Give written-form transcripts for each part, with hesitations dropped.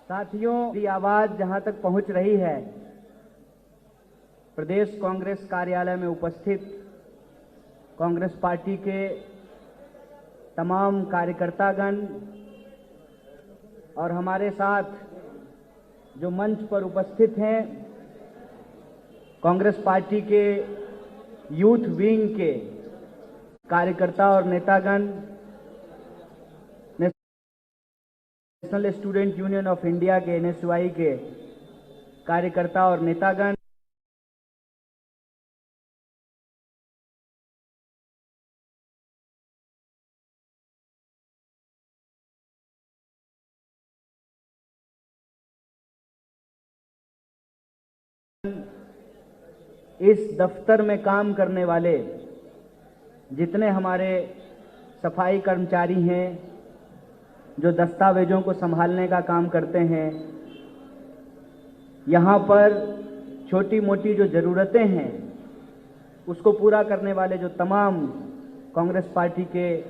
साथियों, मेरी आवाज जहां तक पहुंच रही है, प्रदेश कांग्रेस कार्यालय में उपस्थित कांग्रेस पार्टी के तमाम कार्यकर्तागण और हमारे साथ जो मंच पर उपस्थित हैं, कांग्रेस पार्टी के यूथ विंग के कार्यकर्ता और नेतागण, national student union of India के NSY के कार्यकर्ता और नेतागण, इस दफ्तर में काम करने वाले जितने हमारे सफाई कर्मचारी हैं, जो दस्तावेजों को संभालने का काम करते हैं, यहाँ पर छोटी मोटी जो ज़रूरतें हैं उसको पूरा करने वाले जो तमाम कांग्रेस पार्टी के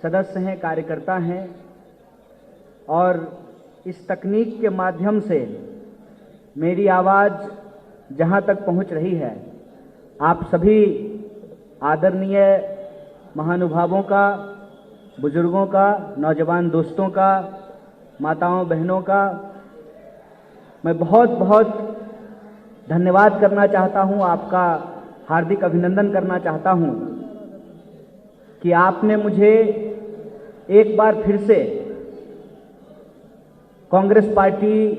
सदस्य हैं, कार्यकर्ता हैं, और इस तकनीक के माध्यम से मेरी आवाज़ जहाँ तक पहुँच रही है, आप सभी आदरणीय महानुभावों का, बुजुर्गों का, नौजवान दोस्तों का, माताओं बहनों का मैं बहुत बहुत धन्यवाद करना चाहता हूं, आपका हार्दिक अभिनंदन करना चाहता हूं कि आपने मुझे एक बार फिर से कांग्रेस पार्टी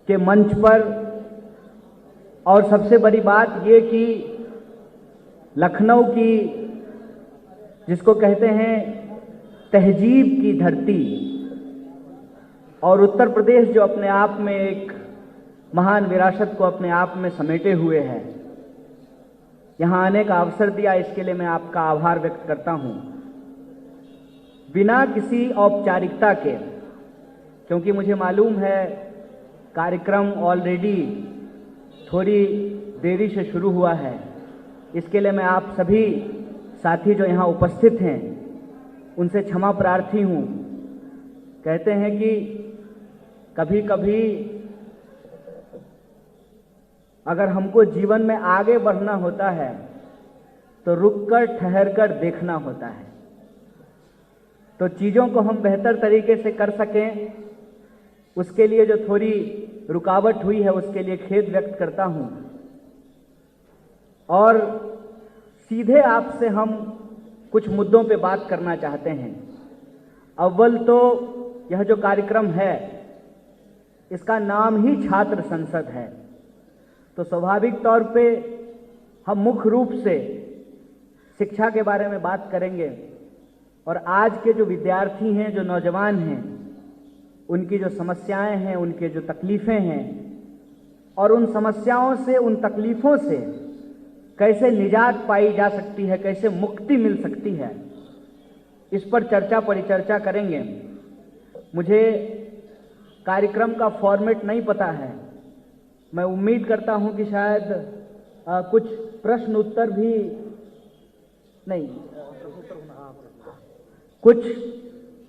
के मंच पर, और सबसे बड़ी बात ये कि लखनऊ की, जिसको कहते हैं तहजीब की धरती, और उत्तर प्रदेश जो अपने आप में एक महान विरासत को अपने आप में समेटे हुए है, यहाँ आने का अवसर दिया, इसके लिए मैं आपका आभार व्यक्त करता हूँ। बिना किसी औपचारिकता के, क्योंकि मुझे मालूम है कार्यक्रम ऑलरेडी थोड़ी देरी से शुरू हुआ है, इसके लिए मैं आप सभी साथी जो यहाँ उपस्थित हैं उनसे क्षमा प्रार्थी हूँ। कहते हैं कि कभी कभी अगर हमको जीवन में आगे बढ़ना होता है तो रुककर ठहरकर देखना होता है, तो चीज़ों को हम बेहतर तरीके से कर सकें, उसके लिए जो थोड़ी रुकावट हुई है उसके लिए खेद व्यक्त करता हूं। और सीधे आपसे हम कुछ मुद्दों पे बात करना चाहते हैं। अव्वल तो यह जो कार्यक्रम है इसका नाम ही छात्र संसद है, तो स्वाभाविक तौर पे हम मुख्य रूप से शिक्षा के बारे में बात करेंगे, और आज के जो विद्यार्थी हैं, जो नौजवान हैं, उनकी जो समस्याएं हैं, उनके जो तकलीफ़ें हैं, और उन समस्याओं से, उन तकलीफ़ों से कैसे निजात पाई जा सकती है, कैसे मुक्ति मिल सकती है, इस पर परिचर्चा करेंगे। मुझे कार्यक्रम का फॉर्मेट नहीं पता है, मैं उम्मीद करता हूं कि शायद कुछ प्रश्न उत्तर भी नहीं, कुछ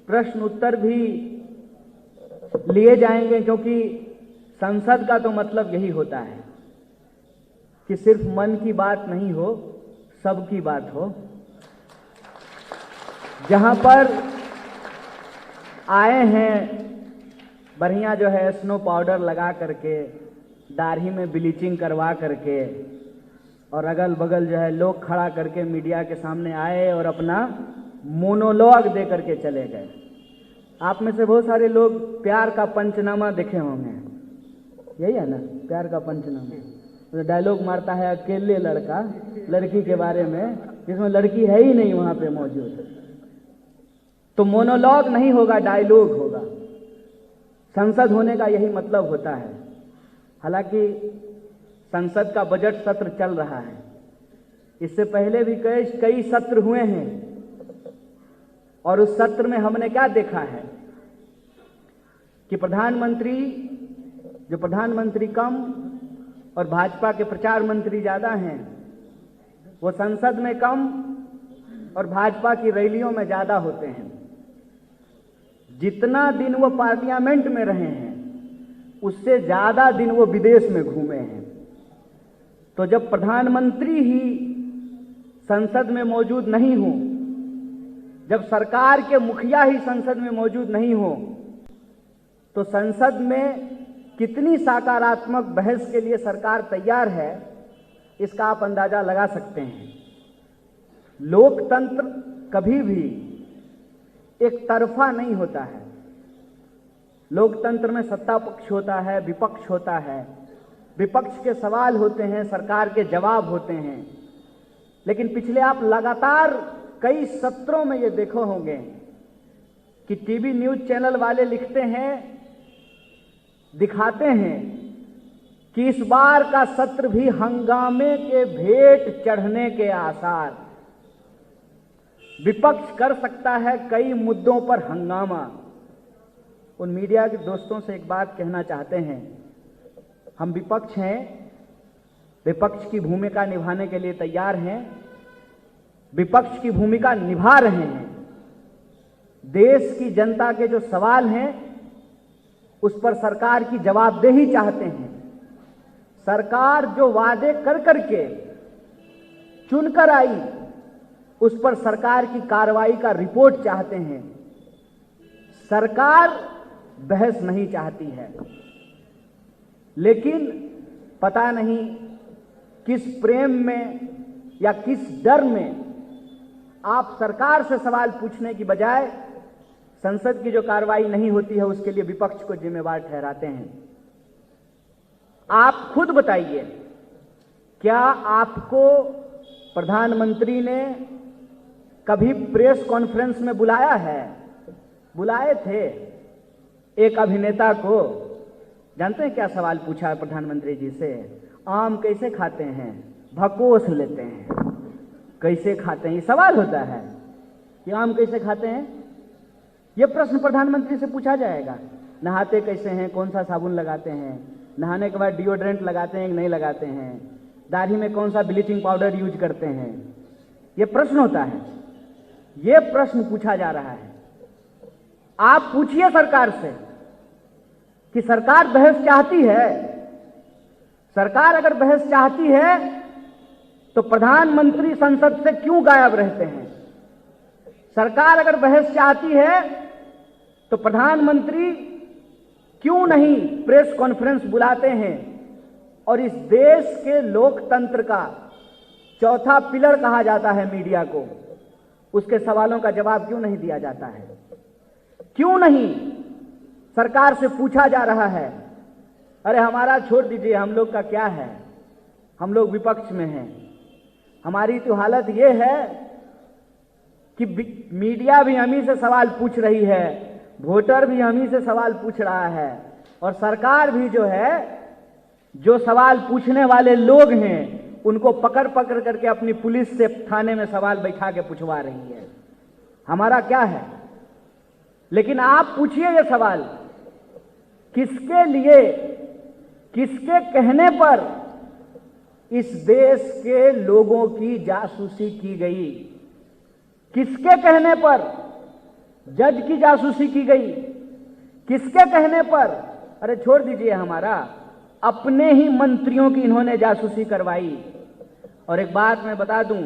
प्रश्न उत्तर भी लिए जाएंगे, क्योंकि संसद का तो मतलब यही होता है कि सिर्फ मन की बात नहीं हो, सबकी बात हो। जहां पर आए हैं बढ़िया जो है स्नो पाउडर लगा करके, दाढ़ी में ब्लीचिंग करवा करके, और अगल बगल जो है लोग खड़ा करके मीडिया के सामने आए और अपना मोनोलॉग दे करके चले गए। आप में से बहुत सारे लोग प्यार का पंचनामा देखे होंगे, यही है ना, प्यार का पंचनामा, तो डायलॉग मारता है अकेले लड़का लड़की के बारे में, जिसमें लड़की है ही नहीं वहां पे मौजूद। तो मोनोलॉग नहीं होगा, डायलॉग होगा। संसद होने का यही मतलब होता है। हालांकि संसद का बजट सत्र चल रहा है, इससे पहले भी कई सत्र हुए हैं, और उस सत्र में हमने क्या देखा है कि प्रधानमंत्री कम और भाजपा के प्रचार मंत्री ज्यादा हैं, वो संसद में कम और भाजपा की रैलियों में ज्यादा होते हैं। जितना दिन वो पार्लियामेंट में रहे हैं उससे ज्यादा दिन वो विदेश में घूमे हैं। तो जब प्रधानमंत्री ही संसद में मौजूद नहीं हो, जब सरकार के मुखिया ही संसद में मौजूद नहीं हो, तो संसद में कितनी सकारात्मक बहस के लिए सरकार तैयार है, इसका आप अंदाजा लगा सकते हैं। लोकतंत्र कभी भी एक तरफा नहीं होता है। लोकतंत्र में सत्ता पक्ष होता है, विपक्ष होता है, विपक्ष के सवाल होते हैं, सरकार के जवाब होते हैं। लेकिन पिछले आप लगातार कई सत्रों में ये देखो होंगे कि टीवी न्यूज चैनल वाले लिखते हैं, दिखाते हैं कि इस बार का सत्र भी हंगामे के भेंट चढ़ने के आसार। विपक्ष कर सकता है कई मुद्दों पर हंगामा। उन मीडिया के दोस्तों से एक बात कहना चाहते हैं, हम विपक्ष हैं, विपक्ष की भूमिका निभाने के लिए तैयार हैं, विपक्ष की भूमिका निभा रहे हैं। देश की जनता के जो सवाल हैं उस पर सरकार की जवाबदेही चाहते हैं। सरकार जो वादे कर करके चुनकर आई उस पर सरकार की कार्रवाई का रिपोर्ट चाहते हैं। सरकार बहस नहीं चाहती है, लेकिन पता नहीं किस प्रेम में या किस डर में आप सरकार से सवाल पूछने की बजाय संसद की जो कार्रवाई नहीं होती है उसके लिए विपक्ष को जिम्मेवार ठहराते हैं। आप खुद बताइए, क्या आपको प्रधानमंत्री ने कभी प्रेस कॉन्फ्रेंस में बुलाया है? बुलाए थे एक अभिनेता को। जानते हैं क्या सवाल पूछा है प्रधानमंत्री जी से? आम कैसे खाते हैं? भकोस लेते हैं। कैसे खाते हैं, ये सवाल होता है कि आम कैसे खाते हैं। यह प्रश्न प्रधानमंत्री से पूछा जाएगा। नहाते कैसे हैं, कौन सा साबुन लगाते हैं, नहाने के बाद डिओड्रेंट लगाते हैं कि नहीं लगाते हैं, दाढ़ी में कौन सा ब्लीचिंग पाउडर यूज करते हैं, यह प्रश्न होता है। यह प्रश्न पूछा जा रहा है। आप पूछिए सरकार से कि सरकार बहस चाहती है। सरकार अगर बहस चाहती है तो प्रधानमंत्री संसद से क्यों गायब रहते हैं? सरकार अगर बहस चाहती है तो प्रधानमंत्री क्यों नहीं प्रेस कॉन्फ्रेंस बुलाते हैं और इस देश के लोकतंत्र का चौथा पिलर कहा जाता है मीडिया को, उसके सवालों का जवाब क्यों नहीं दिया जाता है? क्यों नहीं सरकार से पूछा जा रहा है, अरे हमारा छोड़ दीजिए, हम लोग का क्या है, हम लोग विपक्ष में हैं। हमारी तो हालत यह है कि मीडिया भी हम ही से सवाल पूछ रही है, वोटर भी हम ही से सवाल पूछ रहा है, और सरकार भी जो है, जो सवाल पूछने वाले लोग हैं उनको पकड़ पकड़ करके अपनी पुलिस से थाने में सवाल बैठा के पूछवा रही है। हमारा क्या है? लेकिन आप पूछिए ये सवाल, किसके लिए, किसके कहने पर इस देश के लोगों की जासूसी की गई? किसके कहने पर जज की जासूसी की गई? किसके कहने पर? अरे छोड़ दीजिए, हमारा अपने ही मंत्रियों की इन्होंने जासूसी करवाई। और एक बात मैं बता दूं,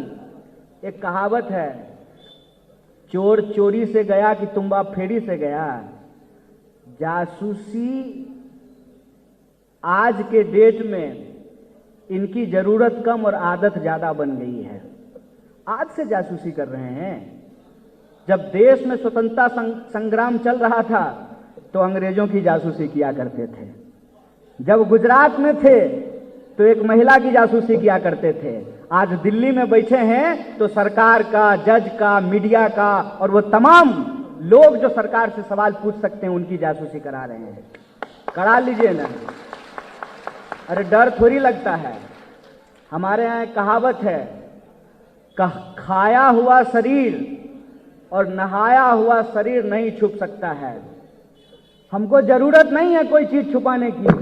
एक कहावत है, चोर चोरी से गया कि तुम्बा फेरी से गया। जासूसी आज के डेट में इनकी जरूरत कम और आदत ज्यादा बन गई है। आज से जासूसी कर रहे हैं। जब देश में स्वतंत्रता संग्राम चल रहा था तो अंग्रेजों की जासूसी किया करते थे। जब गुजरात में थे तो एक महिला की जासूसी किया करते थे। आज दिल्ली में बैठे हैं तो सरकार का, जज का, मीडिया का और वो तमाम लोग जो सरकार से सवाल पूछ सकते हैं उनकी जासूसी करा रहे हैं। करा लीजिए ना, अरे डर थोड़ी लगता है। हमारे यहाँ एक कहावत है, खाया हुआ शरीर और नहाया हुआ शरीर नहीं छुप सकता है। हमको जरूरत नहीं है कोई चीज छुपाने की।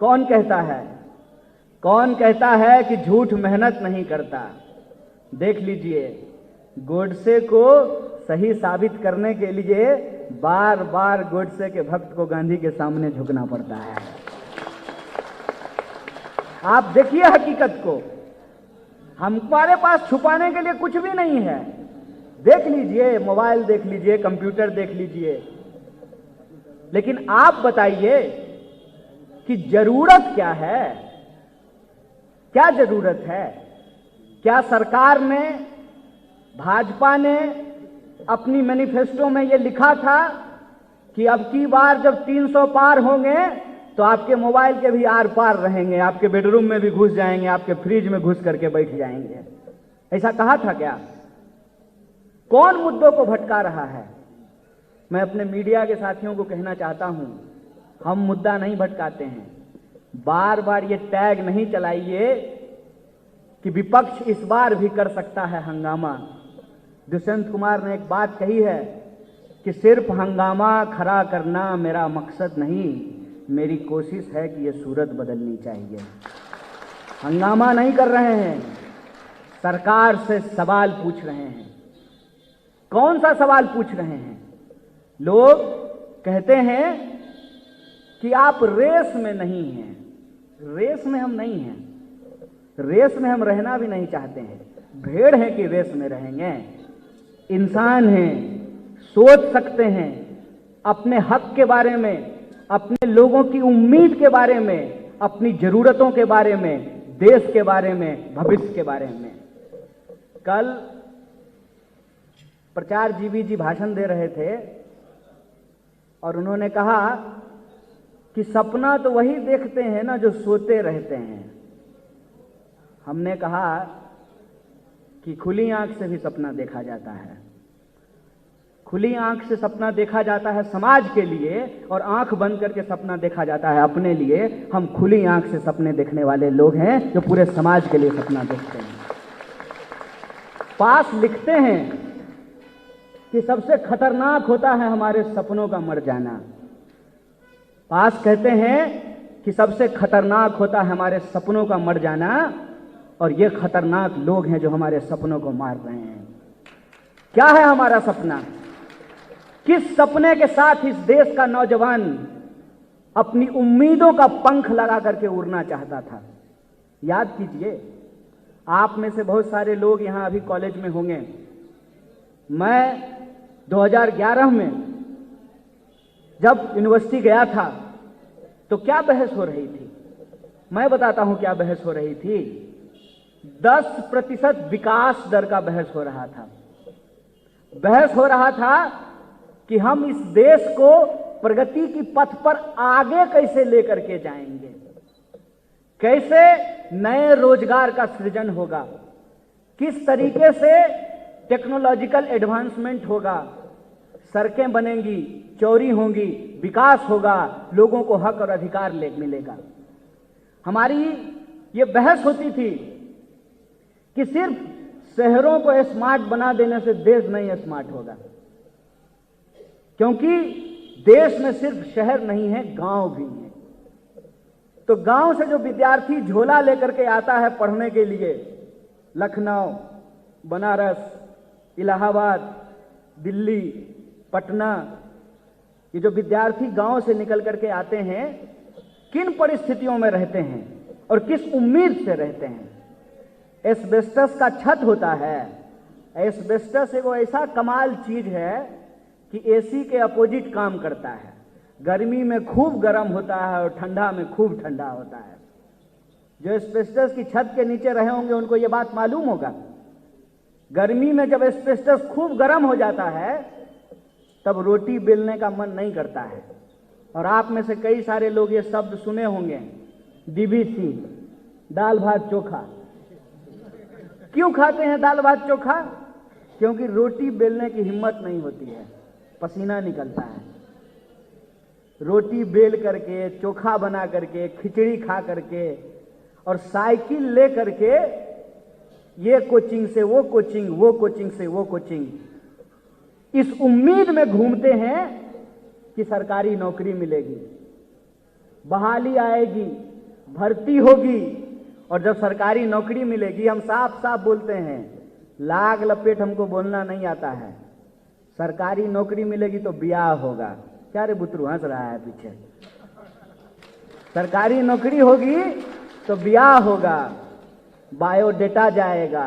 कौन कहता है? कौन कहता है कि झूठ मेहनत नहीं करता? देख लीजिए, गोडसे को सही साबित करने के लिए बार बार गोडसे के भक्त को गांधी के सामने झुकना पड़ता है। आप देखिए हकीकत को, हमारे पास छुपाने के लिए कुछ भी नहीं है। देख लीजिए, मोबाइल देख लीजिए, कंप्यूटर देख लीजिए, लेकिन आप बताइए कि जरूरत क्या है? क्या जरूरत है? क्या सरकार ने, भाजपा ने अपनी मैनिफेस्टो में यह लिखा था कि अब की बार जब 300 पार होंगे तो आपके मोबाइल के भी आर पार रहेंगे, आपके बेडरूम में भी घुस जाएंगे, आपके फ्रिज में घुस करके बैठ जाएंगे? ऐसा कहा था क्या? कौन मुद्दों को भटका रहा है? मैं अपने मीडिया के साथियों को कहना चाहता हूं, हम मुद्दा नहीं भटकाते हैं। बार बार ये टैग नहीं चलाइए कि विपक्ष इस बार भी कर सकता है हंगामा। दुष्यंत कुमार ने एक बात कही है कि सिर्फ हंगामा खड़ा करना मेरा मकसद नहीं, मेरी कोशिश है कि यह सूरत बदलनी चाहिए। हंगामा नहीं कर रहे हैं, सरकार से सवाल पूछ रहे हैं। कौन सा सवाल पूछ रहे हैं? लोग कहते हैं कि आप रेस में नहीं हैं। रेस में हम नहीं हैं, रेस में हम रहना भी नहीं चाहते हैं। भेड़ है कि रेस में रहेंगे? इंसान हैं, सोच सकते हैं अपने हक के बारे में, अपने लोगों की उम्मीद के बारे में, अपनी जरूरतों के बारे में, देश के बारे में, भविष्य के बारे में। कल प्रचार जीवी जी भाषण दे रहे थे और उन्होंने कहा कि सपना तो वही देखते हैं ना जो सोते रहते हैं। हमने कहा कि खुली आंख से भी सपना देखा जाता है। खुली आंख से सपना देखा जाता है समाज के लिए, और आंख बंद करके सपना देखा जाता है अपने लिए। हम खुली आंख से सपने देखने वाले लोग हैं जो पूरे समाज के लिए सपना देखते हैं। पास लिखते हैं कि सबसे खतरनाक होता है हमारे सपनों का मर जाना। पास कहते हैं कि सबसे खतरनाक होता है हमारे सपनों का मर जाना, और ये खतरनाक लोग हैं जो हमारे सपनों को मार रहे हैं। क्या है हमारा सपना? किस सपने के साथ इस देश का नौजवान अपनी उम्मीदों का पंख लगा करके उड़ना चाहता था? याद कीजिए, आप में से बहुत सारे लोग यहां अभी कॉलेज में होंगे। मैं 2011 में जब यूनिवर्सिटी गया था तो क्या बहस हो रही थी? मैं बताता हूं क्या बहस हो रही थी। 10% विकास दर का बहस हो रहा था। बहस हो रहा था कि हम इस देश को प्रगति की पथ पर आगे कैसे लेकर के जाएंगे, कैसे नए रोजगार का सृजन होगा, किस तरीके से टेक्नोलॉजिकल एडवांसमेंट होगा, सड़कें बनेंगी, चौड़ी होंगी, विकास होगा, लोगों को हक और अधिकार मिलेगा। हमारी ये बहस होती थी कि सिर्फ शहरों को स्मार्ट बना देने से देश नहीं स्मार्ट होगा, क्योंकि देश में सिर्फ शहर नहीं है, गांव भी है। तो गांव से जो विद्यार्थी झोला लेकर के आता है पढ़ने के लिए, लखनऊ, बनारस, इलाहाबाद, दिल्ली, पटना, ये जो विद्यार्थी गांव से निकल करके आते हैं, किन परिस्थितियों में रहते हैं और किस उम्मीद से रहते हैं? एस्बेस्टस का छत होता है। एस्बेस्टस एक ऐसा कमाल चीज है कि एसी के अपोजिट काम करता है। गर्मी में खूब गर्म होता है और ठंडा में खूब ठंडा होता है। जो एस्बेस्टस की छत के नीचे रहे होंगे उनको ये बात मालूम होगा। गर्मी में जब एस्बेस्टस खूब गर्म हो जाता है तब रोटी बेलने का मन नहीं करता है। और आप में से कई सारे लोग ये शब्द सुने होंगे, डीबीसी, दाल भात चोखा। क्यों खाते हैं दाल भात चोखा? क्योंकि रोटी बेलने की हिम्मत नहीं होती है, पसीना निकलता है। रोटी बेल करके, चोखा बना करके, खिचड़ी खा करके और साइकिल ले करके ये कोचिंग से वो कोचिंग, वो कोचिंग से वो कोचिंग, इस उम्मीद में घूमते हैं कि सरकारी नौकरी मिलेगी, बहाली आएगी, भर्ती होगी। और जब सरकारी नौकरी मिलेगी, हम साफ साफ बोलते हैं, लाग लपेट हमको बोलना नहीं आता है, सरकारी नौकरी मिलेगी तो ब्याह होगा। क्या रे बुतरू हंस रहा है पीछे? सरकारी नौकरी होगी तो ब्याह होगा, बायोडेटा जाएगा,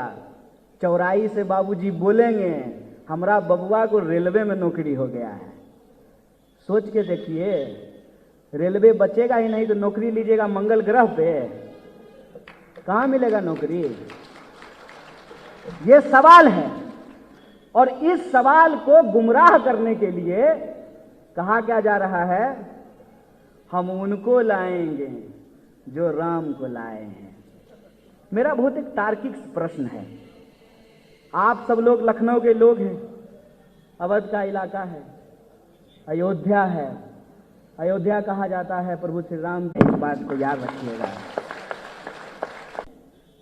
चौराई से बाबूजी बोलेंगे हमरा बबुआ को रेलवे में नौकरी हो गया है। सोच के देखिए, रेलवे बचेगा ही नहीं तो नौकरी लीजिएगा मंगल ग्रह पे, कहां मिलेगा नौकरी? ये सवाल है, और इस सवाल को गुमराह करने के लिए कहा क्या जा रहा है, हम उनको लाएंगे जो राम को लाए हैं। मेरा बहुत एक तार्किक प्रश्न है। आप सब लोग लखनऊ के लोग हैं, अवध का इलाका है, अयोध्या है, अयोध्या कहा जाता है प्रभु श्री राम। इस बात को याद रखिएगा।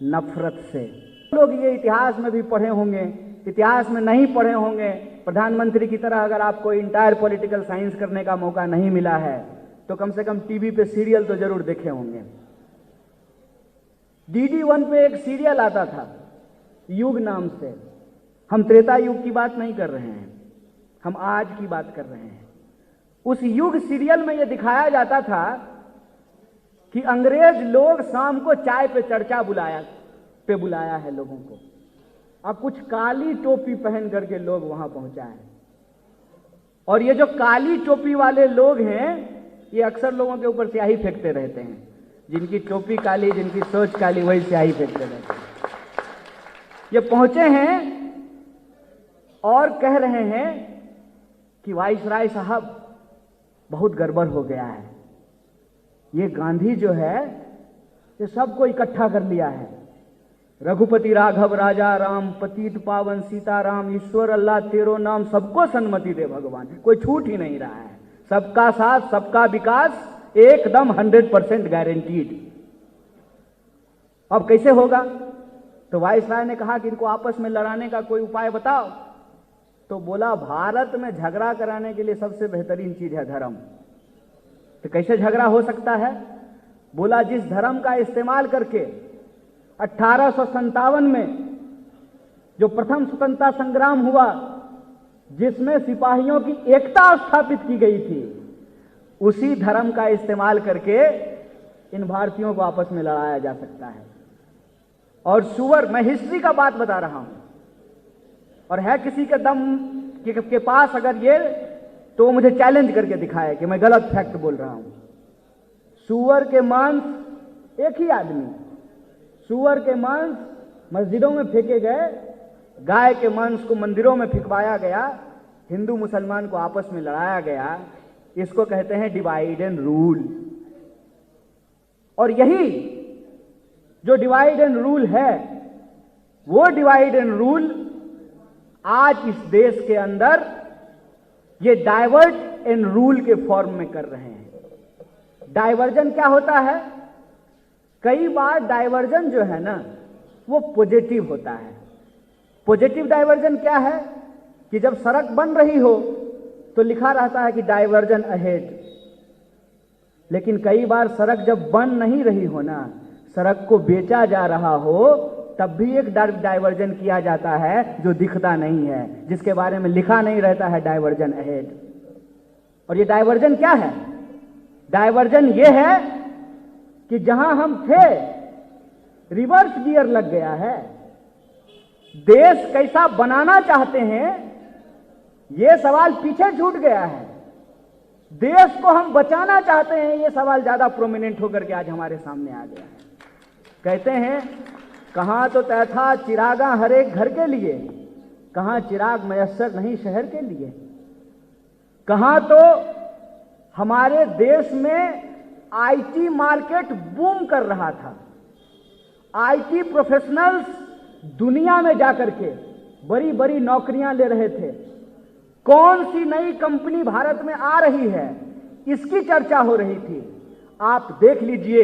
नफरत से लोग ये इतिहास में भी पढ़े होंगे, इतिहास में नहीं पढ़े होंगे। प्रधानमंत्री की तरह अगर आपको इंटायर पॉलिटिकल साइंस करने का मौका नहीं मिला है तो कम से कम टीवी पे सीरियल तो जरूर देखे होंगे। DD1 पे एक सीरियल आता था युग नाम से। हम त्रेता युग की बात नहीं कर रहे हैं, हम आज की बात कर रहे हैं। उस युग सीरियल में यह दिखाया जाता था कि अंग्रेज लोग शाम को चाय पे चर्चा बुलाया है लोगों को, और कुछ काली टोपी पहन करके लोग वहां पहुंचा है। और ये जो काली टोपी वाले लोग हैं ये अक्सर लोगों के ऊपर स्याही फेंकते रहते हैं। जिनकी टोपी काली, जिनकी सोच काली, वही स्याही फेंकते रहते हैं। ये पहुंचे हैं और कह रहे हैं कि वाइसराय साहब बहुत गड़बड़ हो गया है, ये गांधी जो है ये सबको इकट्ठा कर लिया है। रघुपति राघव राजा राम, पतित पावन सीताराम, ईश्वर अल्लाह तेरो नाम, सबको सन्मति दे भगवान, कोई छूट ही नहीं रहा है। सबका साथ, सबका विकास एकदम 100% गारंटीड। अब कैसे होगा? तो वाइसराय ने कहा कि इनको आपस में लड़ाने का कोई उपाय बताओ। तो बोला भारत में झगड़ा कराने के लिए सबसे बेहतरीन चीज है धर्म। तो कैसे झगड़ा हो सकता है? बोला जिस धर्म का इस्तेमाल करके 1857 में जो प्रथम स्वतंत्रता संग्राम हुआ, जिसमें सिपाहियों की एकता स्थापित की गई थी, उसी धर्म का इस्तेमाल करके इन भारतीयों को आपस में लड़ाया जा सकता है। और सुअर, मैं हिस्ट्री का बात बता रहा हूं, और है किसी के दम के पास अगर ये, तो मुझे चैलेंज करके दिखाए कि मैं गलत फैक्ट बोल रहा हूं। सुअर के मांस, एक ही आदमी, सुअर के मांस मस्जिदों में फेंके गए, गाय के मांस को मंदिरों में फेंकवाया गया, हिंदू मुसलमान को आपस में लड़ाया गया। इसको कहते हैं डिवाइड एंड रूल। और यही जो डिवाइड एंड रूल है, वो डिवाइड एंड रूल आज इस देश के अंदर ये डाइवर्ट एंड रूल के फॉर्म में कर रहे हैं। डाइवर्जन क्या होता है? कई बार डाइवर्जन जो है ना वो पॉजिटिव होता है। पॉजिटिव डाइवर्जन क्या है कि जब सड़क बन रही हो तो लिखा रहता है कि डाइवर्जन अहेड, लेकिन कई बार सड़क जब बन नहीं रही हो ना, सड़क को बेचा जा रहा हो, तब भी एक डाइवर्जन किया जाता है जो दिखता नहीं है, जिसके बारे में लिखा नहीं रहता है डाइवर्जन अहेड। और ये डाइवर्जन क्या है? डाइवर्जन ये है कि जहां हम थे रिवर्स गियर लग गया है। देश कैसा बनाना चाहते हैं ये सवाल पीछे छूट गया है। देश को हम बचाना चाहते हैं ये सवाल ज्यादा प्रोमिनेंट होकर के आज हमारे सामने आ गया है। कहते हैं कहां तो तय था चिरागा हर एक घर के लिए, कहां चिराग मयस्सर नहीं शहर के लिए। कहां तो हमारे देश में आईटी मार्केट बूम कर रहा था, आईटी प्रोफेशनल्स दुनिया में जाकर के बड़ी बड़ी नौकरियां ले रहे थे। कौन सी नई कंपनी भारत में आ रही है इसकी चर्चा हो रही थी। आप देख लीजिए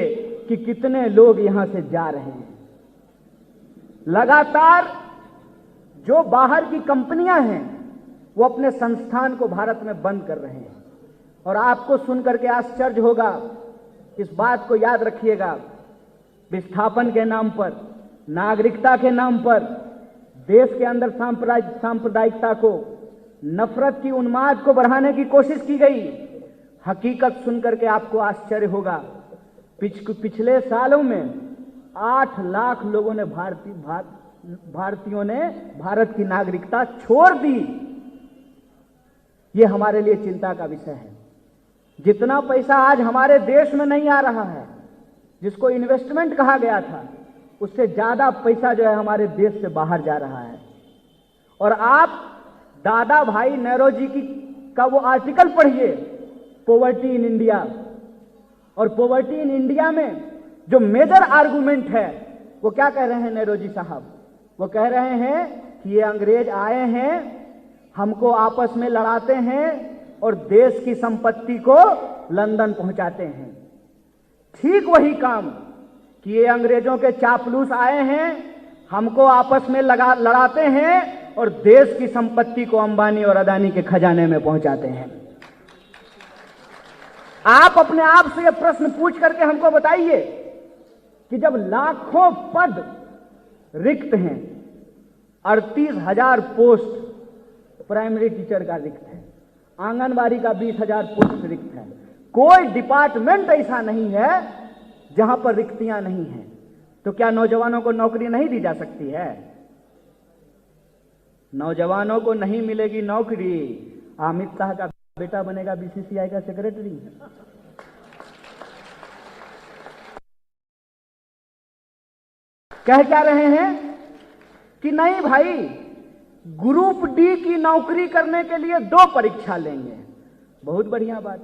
कि कितने लोग यहां से जा रहे हैं। लगातार जो बाहर की कंपनियां हैं वो अपने संस्थान को भारत में बंद कर रहे हैं। और आपको सुनकर के आश्चर्य होगा, इस बात को याद रखिएगा, विस्थापन के नाम पर, नागरिकता के नाम पर, देश के अंदर सांप्रदायिकता को नफरत की उन्माद को बढ़ाने की कोशिश की गई। हकीकत सुनकर के आपको आश्चर्य होगा, पिछले सालों में 8 लाख लोगों ने भारतीयों ने भारत की नागरिकता छोड़ दी। ये हमारे लिए चिंता का विषय है। जितना पैसा आज हमारे देश में नहीं आ रहा है, जिसको इन्वेस्टमेंट कहा गया था, उससे ज्यादा पैसा जो है हमारे देश से बाहर जा रहा है। और आप दादा भाई नेहरू जी का वो आर्टिकल पढ़िए, पॉवर्टी इन इंडिया, और पॉवर्टी इन इंडिया में जो मेजर आर्गुमेंट है वो क्या कह रहे हैं नेहरू जी साहब? वो कह रहे हैं कि ये अंग्रेज आए हैं, हमको आपस में लड़ाते हैं और देश की संपत्ति को लंदन पहुंचाते हैं। ठीक वही काम कि ये अंग्रेजों के चापलूस आए हैं, हमको आपस में लड़ाते हैं और देश की संपत्ति को अंबानी और अदानी के खजाने में पहुंचाते हैं। आप अपने आप से यह प्रश्न पूछ करके हमको बताइए कि जब लाखों पद रिक्त हैं, 38,000 पोस्ट प्राइमरी टीचर का रिक्त है, आंगनबाड़ी का 20,000 पोस्ट रिक्त है, कोई डिपार्टमेंट ऐसा नहीं है जहां पर रिक्तियां नहीं हैं, तो क्या नौजवानों को नौकरी नहीं दी जा सकती है? नौजवानों को नहीं मिलेगी नौकरी, अमित शाह का बेटा बनेगा बीसीसीआई का सेक्रेटरी। कह क्या रहे हैं कि नहीं भाई, ग्रुप डी की नौकरी करने के लिए 2 परीक्षा लेंगे। बहुत बढ़िया बात।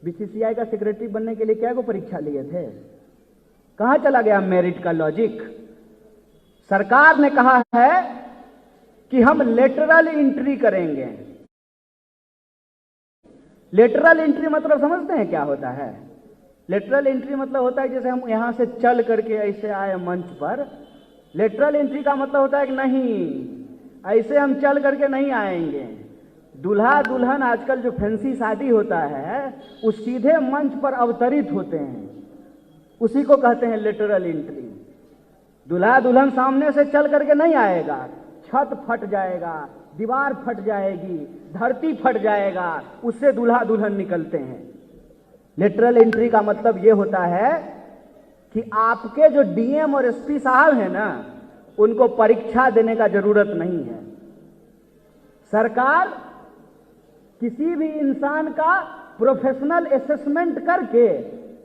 बीसीसीआई का सेक्रेटरी बनने के लिए क्या को परीक्षा लिए थे? कहां चला गया मेरिट का लॉजिक? सरकार ने कहा है कि हम लेटरल एंट्री करेंगे। लेटरल एंट्री मतलब समझते हैं क्या होता है? लेटरल एंट्री मतलब होता है जैसे हम यहां से चल करके ऐसे आए मंच पर। लेटरल एंट्री का मतलब होता है कि नहीं, ऐसे हम चल करके नहीं आएंगे। दूल्हा दुल्हन आजकल जो फैंसी शादी होता है, वो सीधे मंच पर अवतरित होते हैं, उसी को कहते हैं लेटरल एंट्री। दूल्हा दुल्हन सामने से चल करके नहीं आएगा, छत फट जाएगा, दीवार फट जाएगी, धरती फट जाएगा, उससे दूल्हा दुल्हन निकलते हैं। लेटरल एंट्री का मतलब यह होता है कि आपके जो डीएम और एसपी साहब हैं ना, उनको परीक्षा देने का जरूरत नहीं है। सरकार किसी भी इंसान का प्रोफेशनल असेसमेंट करके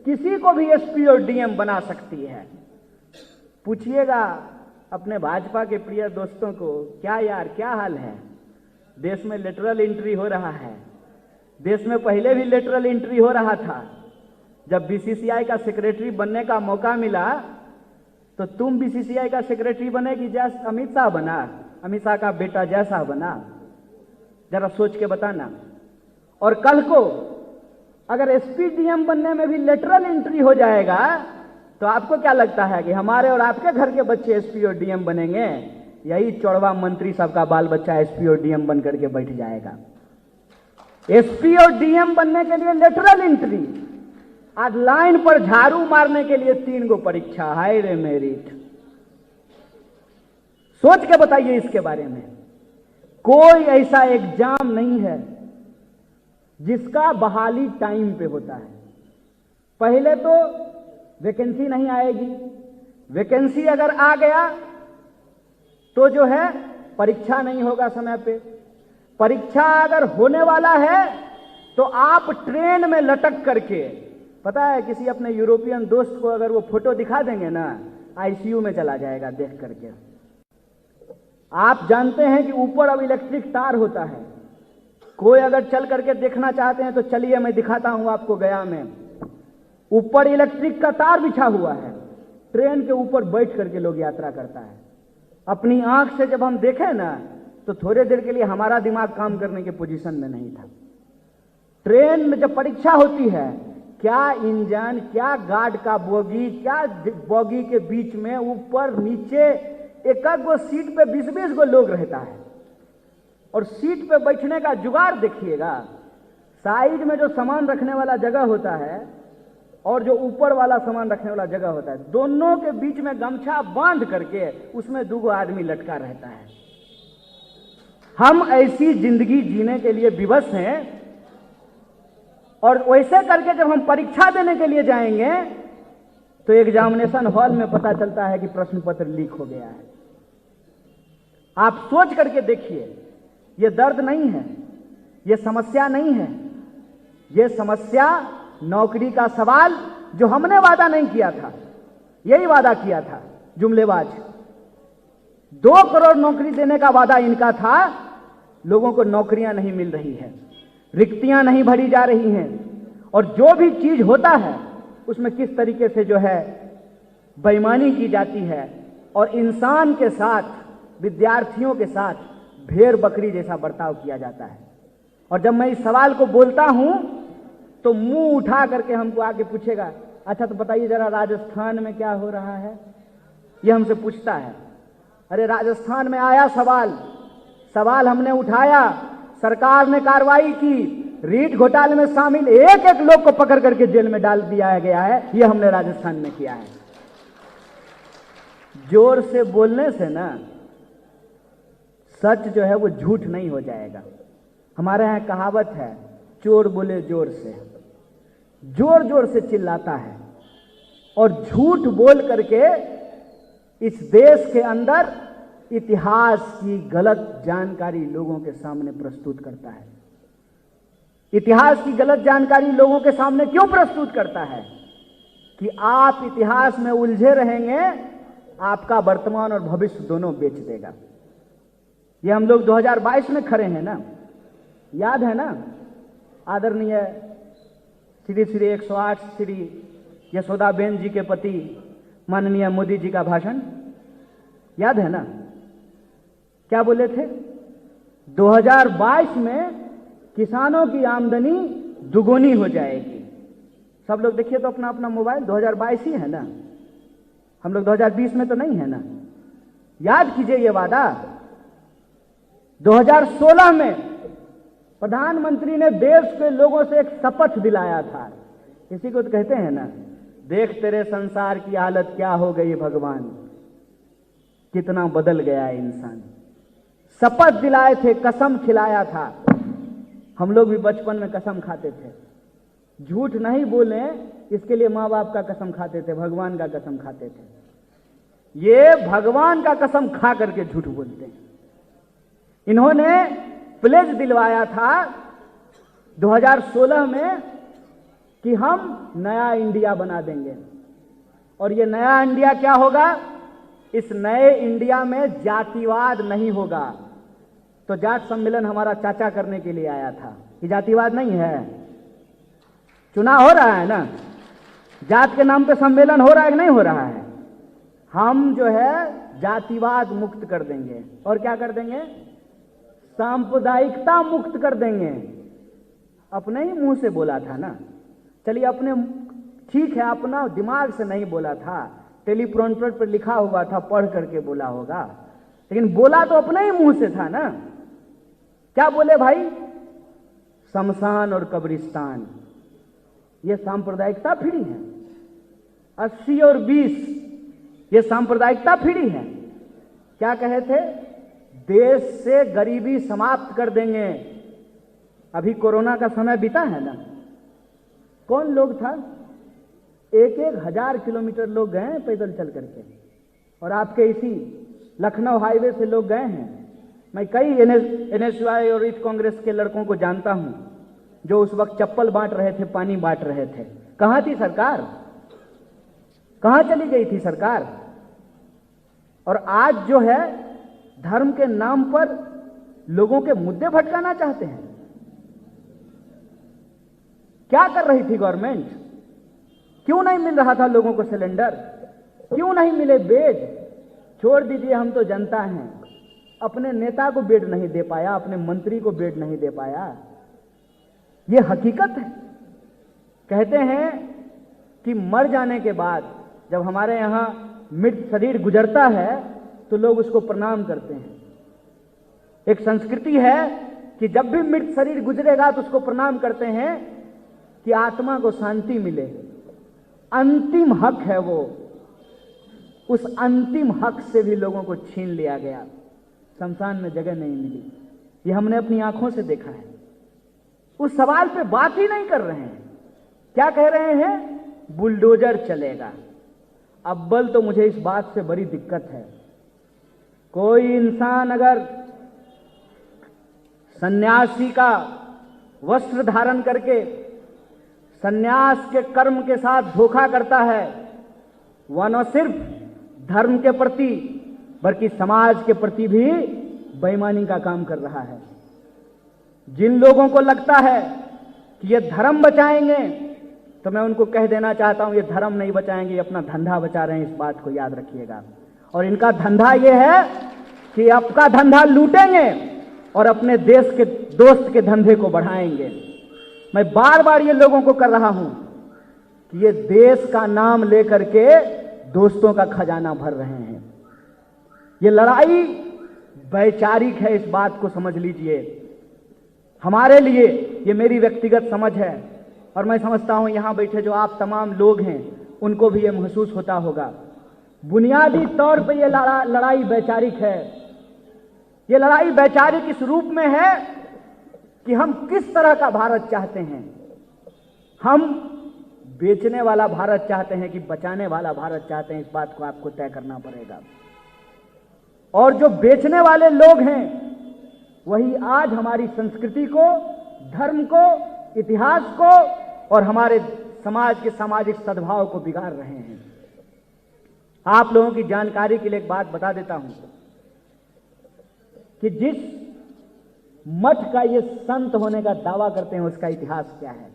किसी को भी एसपी और डीएम बना सकती है। पूछिएगा अपने भाजपा के प्रिय दोस्तों को, क्या यार क्या हाल है? देश में लेटरल एंट्री हो रहा है। देश में पहले भी लेटरल एंट्री हो रहा था। जब बीसीसीआई का सेक्रेटरी बनने का मौका मिला तो तुम बीसीसीआई का सेक्रेटरी बनेगी जैसे अमित शाह बना, अमित शाह का बेटा जैसा बना? जरा सोच के बताना। और कल को अगर एसपी डीएम बनने में भी लेटरल एंट्री हो जाएगा तो आपको क्या लगता है कि हमारे और आपके घर के बच्चे एसपी और डीएम बनेंगे? यही चौड़वा मंत्री सबका बाल बच्चा एसपी और डीएम बन करके बैठ जाएगा। एसपी और डीएम बनने के लिए लेटरल एंट्री, आज लाइन पर झाड़ू मारने के लिए 3 गो परीक्षा। हाय रे मेरिट। सोच के बताइए इसके बारे में। कोई ऐसा एग्जाम नहीं है जिसका बहाली टाइम पे होता है। पहले तो वैकेंसी नहीं आएगी, वैकेंसी अगर आ गया तो जो है परीक्षा नहीं होगा समय पे। परीक्षा अगर होने वाला है तो आप ट्रेन में लटक करके, पता है किसी अपने यूरोपियन दोस्त को अगर वो फोटो दिखा देंगे ना, आईसीयू में चला जाएगा देख करके। आप जानते हैं कि ऊपर अब इलेक्ट्रिक तार होता है। कोई अगर चल करके देखना चाहते हैं तो चलिए मैं दिखाता हूं आपको। गया में ऊपर इलेक्ट्रिक का तार बिछा हुआ है, ट्रेन के ऊपर बैठ करके लोग यात्रा करता है। अपनी आंख से जब हम देखें ना तो थोड़ी देर के लिए हमारा दिमाग काम करने के पोजीशन में नहीं था। ट्रेन में जब परीक्षा होती है, क्या इंजन, क्या गार्ड का बोगी, क्या बोगी के बीच में ऊपर नीचे एक गो सीट पे 20-20 गो लोग रहता है। और सीट पे बैठने का जुगाड़ देखिएगा, साइड में जो सामान रखने वाला जगह होता है और जो ऊपर वाला सामान रखने वाला जगह होता है, दोनों के बीच में गमछा बांध करके उसमें 2 गो आदमी लटका रहता है। हम ऐसी जिंदगी जीने के लिए विवश हैं, और वैसे करके जब हम परीक्षा देने के लिए जाएंगे तो एग्जामिनेशन हॉल में पता चलता है कि प्रश्न पत्र लीक हो गया है। आप सोच करके देखिए, यह दर्द नहीं है, यह समस्या नहीं है, यह समस्या नौकरी का सवाल जो हमने वादा नहीं किया था, यही वादा किया था जुमलेबाज। 2 करोड़ नौकरी देने का वादा इनका था, लोगों को नौकरियां नहीं मिल रही है, रिक्तियां नहीं भरी जा रही हैं, और जो भी चीज होता है उसमें किस तरीके से जो है बेईमानी की जाती है, और इंसान के साथ, विद्यार्थियों के साथ भेड़ बकरी जैसा बर्ताव किया जाता है। और जब मैं इस सवाल को बोलता हूं तो मुंह उठा करके हमको आके पूछेगा, अच्छा तो बताइए जरा राजस्थान में क्या हो रहा है, ये हमसे पूछता है। अरे राजस्थान में आया सवाल हमने उठाया, सरकार ने कार्रवाई की, रीट घोटाले में शामिल एक एक लोग को पकड़ करके जेल में डाल दिया गया है, ये हमने राजस्थान में किया है। जोर से बोलने से ना सच जो है वो झूठ नहीं हो जाएगा। हमारे यहां कहावत है, चोर बोले जोर से, जोर जोर से चिल्लाता है और झूठ बोल करके इस देश के अंदर इतिहास की गलत जानकारी लोगों के सामने प्रस्तुत करता है। इतिहास की गलत जानकारी लोगों के सामने क्यों प्रस्तुत करता है? कि आप इतिहास में उलझे रहेंगे, आपका वर्तमान और भविष्य दोनों बेच देगा। ये हम लोग 2022 में खड़े हैं ना, याद है ना आदरणीय श्री 108 श्री यशोदाबेन जी के पति माननीय मोदी जी का भाषण, याद है ना? क्या बोले थे? 2022 में किसानों की आमदनी दुगुनी हो जाएगी। सब लोग देखिए तो अपना अपना मोबाइल, 2022 ही है ना, हम लोग 2020 में तो नहीं है ना। याद कीजिए ये वादा। 2016 में प्रधानमंत्री ने देश के लोगों से एक शपथ दिलाया था, इसी को तो कहते हैं ना, देख तेरे संसार की हालत क्या हो गई भगवान, कितना बदल गया है इंसान। शपथ दिलाए थे, कसम खिलाया था। हम लोग भी बचपन में कसम खाते थे, झूठ नहीं बोले इसके लिए माँ बाप का कसम खाते थे, भगवान का कसम खाते थे। ये भगवान का कसम खा करके झूठ बोलते हैं। इन्होंने प्लेज दिलवाया था 2016 में कि हम नया इंडिया बना देंगे, और ये नया इंडिया क्या होगा? इस नए इंडिया में जातिवाद नहीं होगा। तो जाट सम्मेलन हमारा चाचा करने के लिए आया था, ये जातिवाद नहीं है। चुनाव हो रहा है ना, जात के नाम पे सम्मेलन हो रहा है कि नहीं हो रहा है? हम जो है जातिवाद मुक्त कर देंगे, और क्या कर देंगे? सांप्रदायिकता मुक्त कर देंगे। अपने ही मुंह से बोला था ना, चलिए अपने, ठीक है अपना दिमाग से नहीं बोला था, टेलीप्रॉम्प्टर पर लिखा हुआ था, पढ़ करके बोला होगा, लेकिन बोला तो अपने ही मुंह से था ना। क्या बोले भाई? शमशान और कब्रिस्तान, ये सांप्रदायिकता फिरी है। 80 और 20 ये सांप्रदायिकता फिरी है। क्या कहे थे? देश से गरीबी समाप्त कर देंगे। अभी कोरोना का समय बीता है ना, कौन लोग था? 1,000 किलोमीटर लोग गए हैं पैदल चल करके, और आपके इसी लखनऊ हाईवे से लोग गए हैं। मैं कई NSY और यूथ कांग्रेस के लड़कों को जानता हूं जो उस वक्त चप्पल बांट रहे थे, पानी बांट रहे थे। कहां थी सरकार? कहां चली गई थी सरकार? और आज जो है धर्म के नाम पर लोगों के मुद्दे भटकाना चाहते हैं। क्या कर रही थी गवर्नमेंट? क्यों नहीं मिल रहा था लोगों को सिलेंडर? क्यों नहीं मिले बेड? छोड़ दीजिए, हम तो जनता हैं। अपने नेता को बेड नहीं दे पाया, अपने मंत्री को बेड नहीं दे पाया, ये हकीकत है। कहते हैं कि मर जाने के बाद जब हमारे यहां मृत शरीर गुजरता है तो लोग उसको प्रणाम करते हैं। एक संस्कृति है कि जब भी मृत शरीर गुजरेगा तो उसको प्रणाम करते हैं कि आत्मा को शांति मिले। अंतिम हक है वो, उस अंतिम हक से भी लोगों को छीन लिया गया। शमशान में जगह नहीं मिली। ये हमने अपनी आंखों से देखा है। उस सवाल पे बात ही नहीं कर रहे हैं। क्या कह रहे हैं? बुलडोजर चलेगा। अव्वल तो मुझे इस बात से बड़ी दिक्कत है। कोई इंसान अगर सन्यासी का वस्त्र धारण करके सन्यास के कर्म के साथ धोखा करता है, वह न सिर्फ धर्म के प्रति बल्कि समाज के प्रति भी बेईमानी का काम कर रहा है। जिन लोगों को लगता है कि ये धर्म बचाएंगे, तो मैं उनको कह देना चाहता हूं, ये धर्म नहीं बचाएंगे, ये अपना धंधा बचा रहे हैं। इस बात को याद रखिएगा। और इनका धंधा ये है कि आपका धंधा लूटेंगे और अपने देश के दोस्त के धंधे को बढ़ाएंगे। मैं बार बार ये लोगों को कर रहा हूं कि ये देश का नाम लेकर के दोस्तों का खजाना भर रहे हैं। ये लड़ाई वैचारिक है, इस बात को समझ लीजिए। हमारे लिए ये मेरी व्यक्तिगत समझ है और मैं समझता हूं यहां बैठे जो आप तमाम लोग हैं उनको भी ये महसूस होता होगा। बुनियादी तौर पे ये लड़ाई वैचारिक है। ये लड़ाई वैचारिक इस रूप में है कि हम किस तरह का भारत चाहते हैं। हम बेचने वाला भारत चाहते हैं कि बचाने वाला भारत चाहते हैं, इस बात को आपको तय करना पड़ेगा। और जो बेचने वाले लोग हैं वही आज हमारी संस्कृति को, धर्म को, इतिहास को और हमारे समाज के सामाजिक सद्भाव को बिगाड़ रहे हैं। आप लोगों की जानकारी के लिए एक बात बता देता हूं कि जिस मठ का ये संत होने का दावा करते हैं उसका इतिहास क्या है।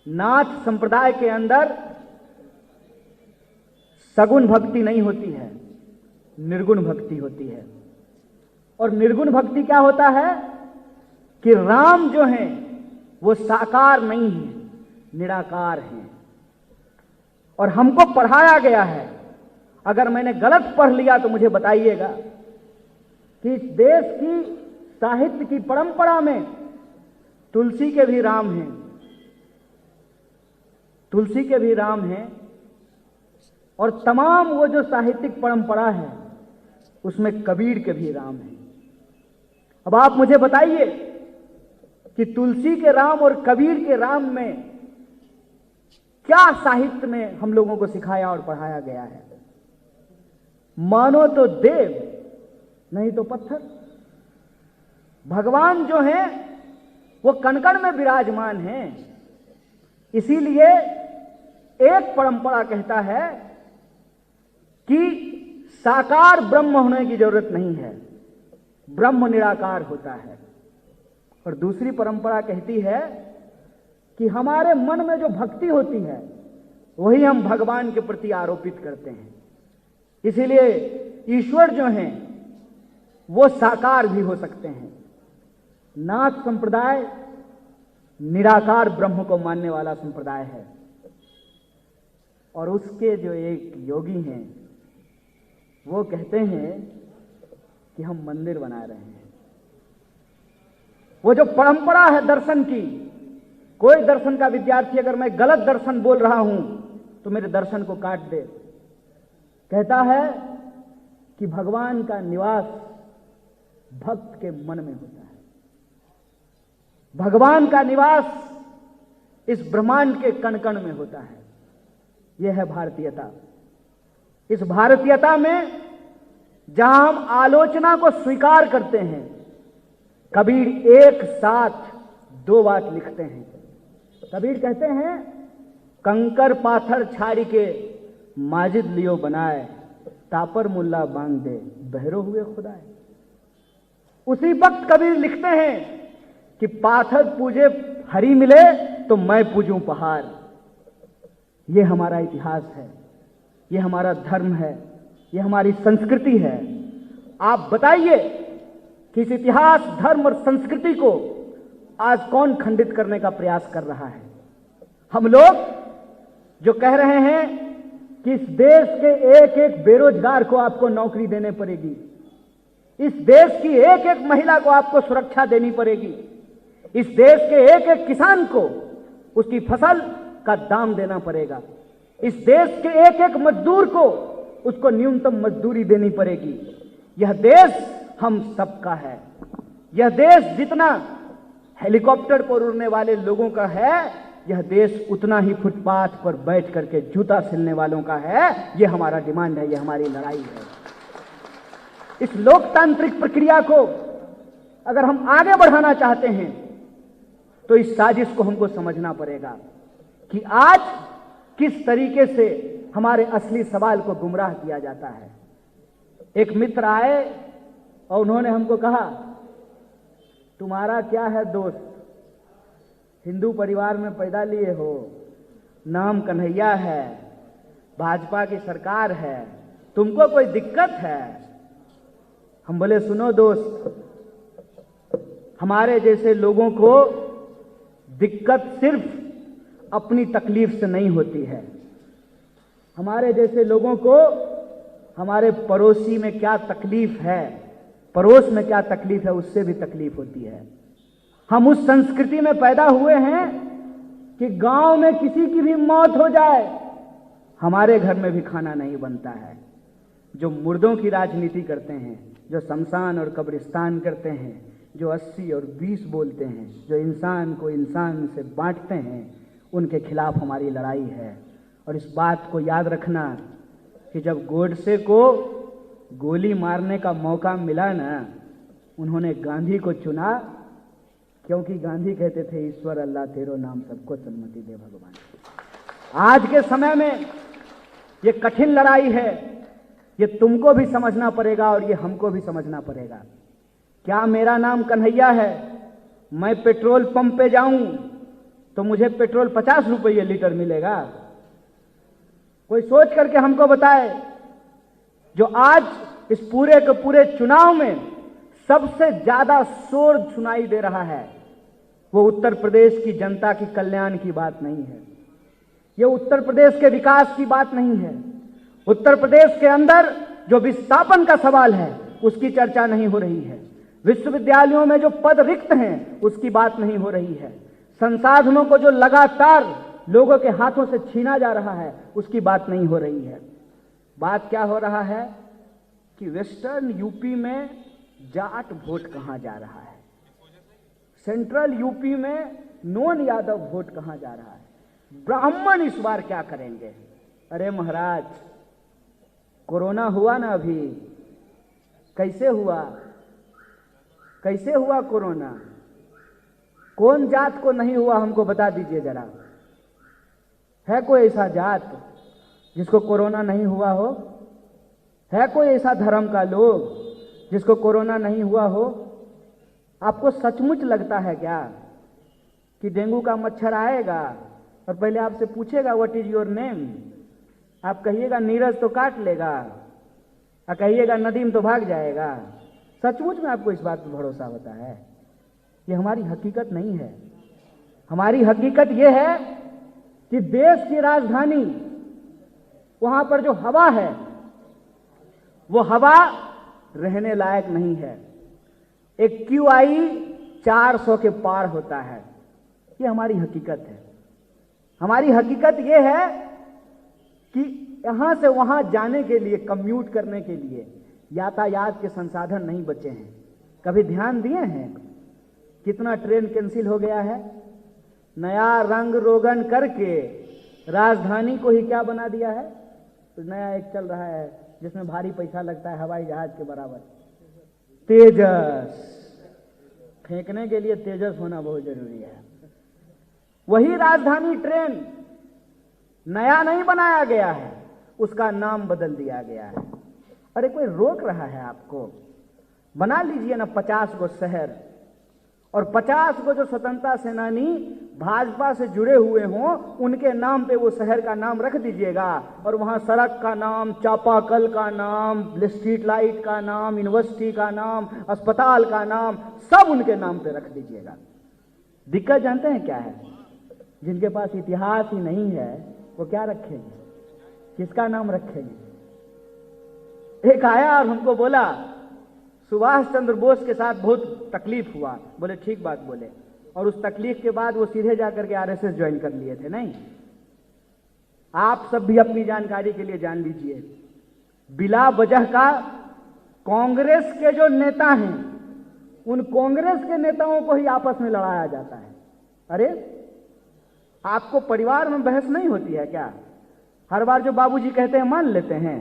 नाथ संप्रदाय के अंदर सगुण भक्ति नहीं होती है, निर्गुण भक्ति होती है। और निर्गुण भक्ति क्या होता है कि राम जो हैं वो साकार नहीं है, निराकार हैं। और हमको पढ़ाया गया है, अगर मैंने गलत पढ़ लिया तो मुझे बताइएगा, कि इस देश की साहित्य की परंपरा में तुलसी के भी राम हैं, तुलसी के भी राम हैं। और तमाम वो जो साहित्यिक परंपरा है उसमें कबीर के भी राम हैं। अब आप मुझे बताइए कि तुलसी के राम और कबीर के राम में क्या साहित्य में हम लोगों को सिखाया और पढ़ाया गया है? मानो तो देव, नहीं तो पत्थर। भगवान जो हैं वो कण-कण में विराजमान हैं। इसीलिए एक परंपरा कहता है कि साकार ब्रह्म होने की जरूरत नहीं है, ब्रह्म निराकार होता है। और दूसरी परंपरा कहती है कि हमारे मन में जो भक्ति होती है वही हम भगवान के प्रति आरोपित करते हैं। इसीलिए ईश्वर जो हैं वो साकार भी हो सकते हैं। नाथ संप्रदाय निराकार ब्रह्म को मानने वाला संप्रदाय है। और उसके जो एक योगी हैं वो कहते हैं कि हम मंदिर बना रहे हैं। वो जो परंपरा है दर्शन की, कोई दर्शन का विद्यार्थी अगर मैं गलत दर्शन बोल रहा हूं तो मेरे दर्शन को काट दे। कहता है कि भगवान का निवास भक्त के मन में होता है। भगवान का निवास इस ब्रह्मांड के कण-कण में होता है। यह है भारतीयता। इस भारतीयता में जहां हम आलोचना को स्वीकार करते हैं, कबीर एक साथ दो बात लिखते हैं। कबीर कहते हैं, कंकर पाथर छाड़ी के माजिद लियो बनाए, तापर मुल्ला बांग दे बहरो हुए खुदाए। उसी वक्त कबीर लिखते हैं कि पाथर पूजे हरि मिले तो मैं पूजूं पहाड़। ये हमारा इतिहास है, ये हमारा धर्म है, ये हमारी संस्कृति है। आप बताइए कि इस इतिहास, धर्म और संस्कृति को आज कौन खंडित करने का प्रयास कर रहा है? हम लोग जो कह रहे हैं कि इस देश के एक एक बेरोजगार को आपको नौकरी देनी पड़ेगी, इस देश की एक एक महिला को आपको सुरक्षा देनी पड़ेगी, इस देश के एक एक किसान को उसकी फसल का दाम देना पड़ेगा, इस देश के एक एक मजदूर को उसको न्यूनतम मजदूरी देनी पड़ेगी। यह देश हम सबका है। यह देश जितना हेलीकॉप्टर पर उड़ने वाले लोगों का है, यह देश उतना ही फुटपाथ पर बैठ करके जूता सिलने वालों का है। यह हमारा डिमांड है, यह हमारी लड़ाई है। इस लोकतांत्रिक प्रक्रिया को अगर हम आगे बढ़ाना चाहते हैं तो इस साजिश को हमको समझना पड़ेगा कि आज किस तरीके से हमारे असली सवाल को गुमराह किया जाता है। एक मित्र आए और उन्होंने हमको कहा, तुम्हारा क्या है दोस्त, हिंदू परिवार में पैदा लिए हो, नाम कन्हैया है, भाजपा की सरकार है, तुमको कोई दिक्कत है? हम बोले, सुनो दोस्त, हमारे जैसे लोगों को दिक्कत सिर्फ अपनी तकलीफ से नहीं होती है। हमारे जैसे लोगों को हमारे पड़ोसी में क्या तकलीफ है, पड़ोस में क्या तकलीफ है, उससे भी तकलीफ होती है। हम उस संस्कृति में पैदा हुए हैं कि गांव में किसी की भी मौत हो जाए, हमारे घर में भी खाना नहीं बनता है। जो मुर्दों की राजनीति करते हैं, जो शमशान और कब्रिस्तान करते हैं, जो 80 और 20 बोलते हैं, जो इंसान को इंसान से बांटते हैं, उनके खिलाफ हमारी लड़ाई है। और इस बात को याद रखना कि जब गोडसे को गोली मारने का मौका मिला ना, उन्होंने गांधी को चुना, क्योंकि गांधी कहते थे, ईश्वर अल्लाह तेरो नाम सबको सन्मति दे भगवान। आज के समय में ये कठिन लड़ाई है, ये तुमको भी समझना पड़ेगा और ये हमको भी समझना पड़ेगा। क्या मेरा नाम कन्हैया है, मैं पेट्रोल पंप पे जाऊं तो मुझे पेट्रोल 50 रुपये लीटर मिलेगा? कोई सोच करके हमको बताए। जो आज इस पूरे के पूरे चुनाव में सबसे ज्यादा शोर सुनाई दे रहा है, वो उत्तर प्रदेश की जनता की कल्याण की बात नहीं है, ये उत्तर प्रदेश के विकास की बात नहीं है। उत्तर प्रदेश के अंदर जो विस्थापन का सवाल है, उसकी चर्चा नहीं हो रही है। विश्वविद्यालयों में जो पद रिक्त हैं, उसकी बात नहीं हो रही है। संसाधनों को जो लगातार लोगों के हाथों से छीना जा रहा है, उसकी बात नहीं हो रही है। बात क्या हो रहा है कि वेस्टर्न यूपी में जाट वोट कहां जा रहा है, सेंट्रल यूपी में नॉन यादव वोट कहां जा रहा है, ब्राह्मण इस बार क्या करेंगे? अरे महाराज, कोरोना हुआ ना अभी, कैसे हुआ? कैसे हुआ कोरोना? कौन जात को नहीं हुआ, हमको बता दीजिए जरा। है कोई ऐसा जात जिसको कोरोना नहीं हुआ हो? है कोई ऐसा धर्म का लोग जिसको कोरोना नहीं हुआ हो? आपको सचमुच लगता है क्या कि डेंगू का मच्छर आएगा और पहले आपसे पूछेगा व्हाट इज योर नेम? आप कहिएगा नीरज तो काट लेगा, और कहिएगा नदीम तो भाग जाएगा। सचमुच में आपको इस बात पर भरोसा होता है? ये हमारी हकीकत नहीं है। हमारी हकीकत ये है कि देश की राजधानी, वहां पर जो हवा है, वो हवा रहने लायक नहीं है। एक QI 400 के पार होता है। ये हमारी हकीकत है। हमारी हकीकत ये है कि यहां से वहां जाने के लिए, कम्यूट करने के लिए यातायात के संसाधन नहीं बचे हैं। कभी ध्यान दिए हैं कितना ट्रेन कैंसिल हो गया है? नया रंग रोगन करके राजधानी को ही क्या बना दिया है? तो नया एक चल रहा है जिसमें भारी पैसा लगता है, हवाई जहाज के बराबर, तेजस। फेंकने के लिए तेजस होना बहुत जरूरी है। वही राजधानी ट्रेन नया नहीं बनाया गया है, उसका नाम बदल दिया गया है। अरे कोई रोक रहा है आपको? बना लीजिए ना 50 गो शहर, और 50 गो जो स्वतंत्रता सेनानी भाजपा से जुड़े हुए हों, उनके नाम पे वो शहर का नाम रख दीजिएगा, और वहां सड़क का नाम, चापाकल का नाम, स्ट्रीट लाइट का नाम, यूनिवर्सिटी का नाम, अस्पताल का नाम, सब उनके नाम पे रख दीजिएगा। दिक्कत जानते हैं क्या है? जिनके पास इतिहास ही नहीं है, वो क्या रखेंगे? किसका नाम रखेंगे? एक आया और हमको बोला सुभाष चंद्र बोस के साथ बहुत तकलीफ हुआ। बोले ठीक बात बोले, और उस तकलीफ के बाद वो सीधे जाकर के RSS ज्वाइन कर लिए थे। नहीं, आप सब भी अपनी जानकारी के लिए जान लीजिए, बिला वजह का कांग्रेस के जो नेता हैं उन कांग्रेस के नेताओं को ही आपस में लड़ाया जाता है। अरे आपको परिवार में बहस नहीं होती है क्या? हर बार जो बाबूजी कहते हैं मान लेते हैं?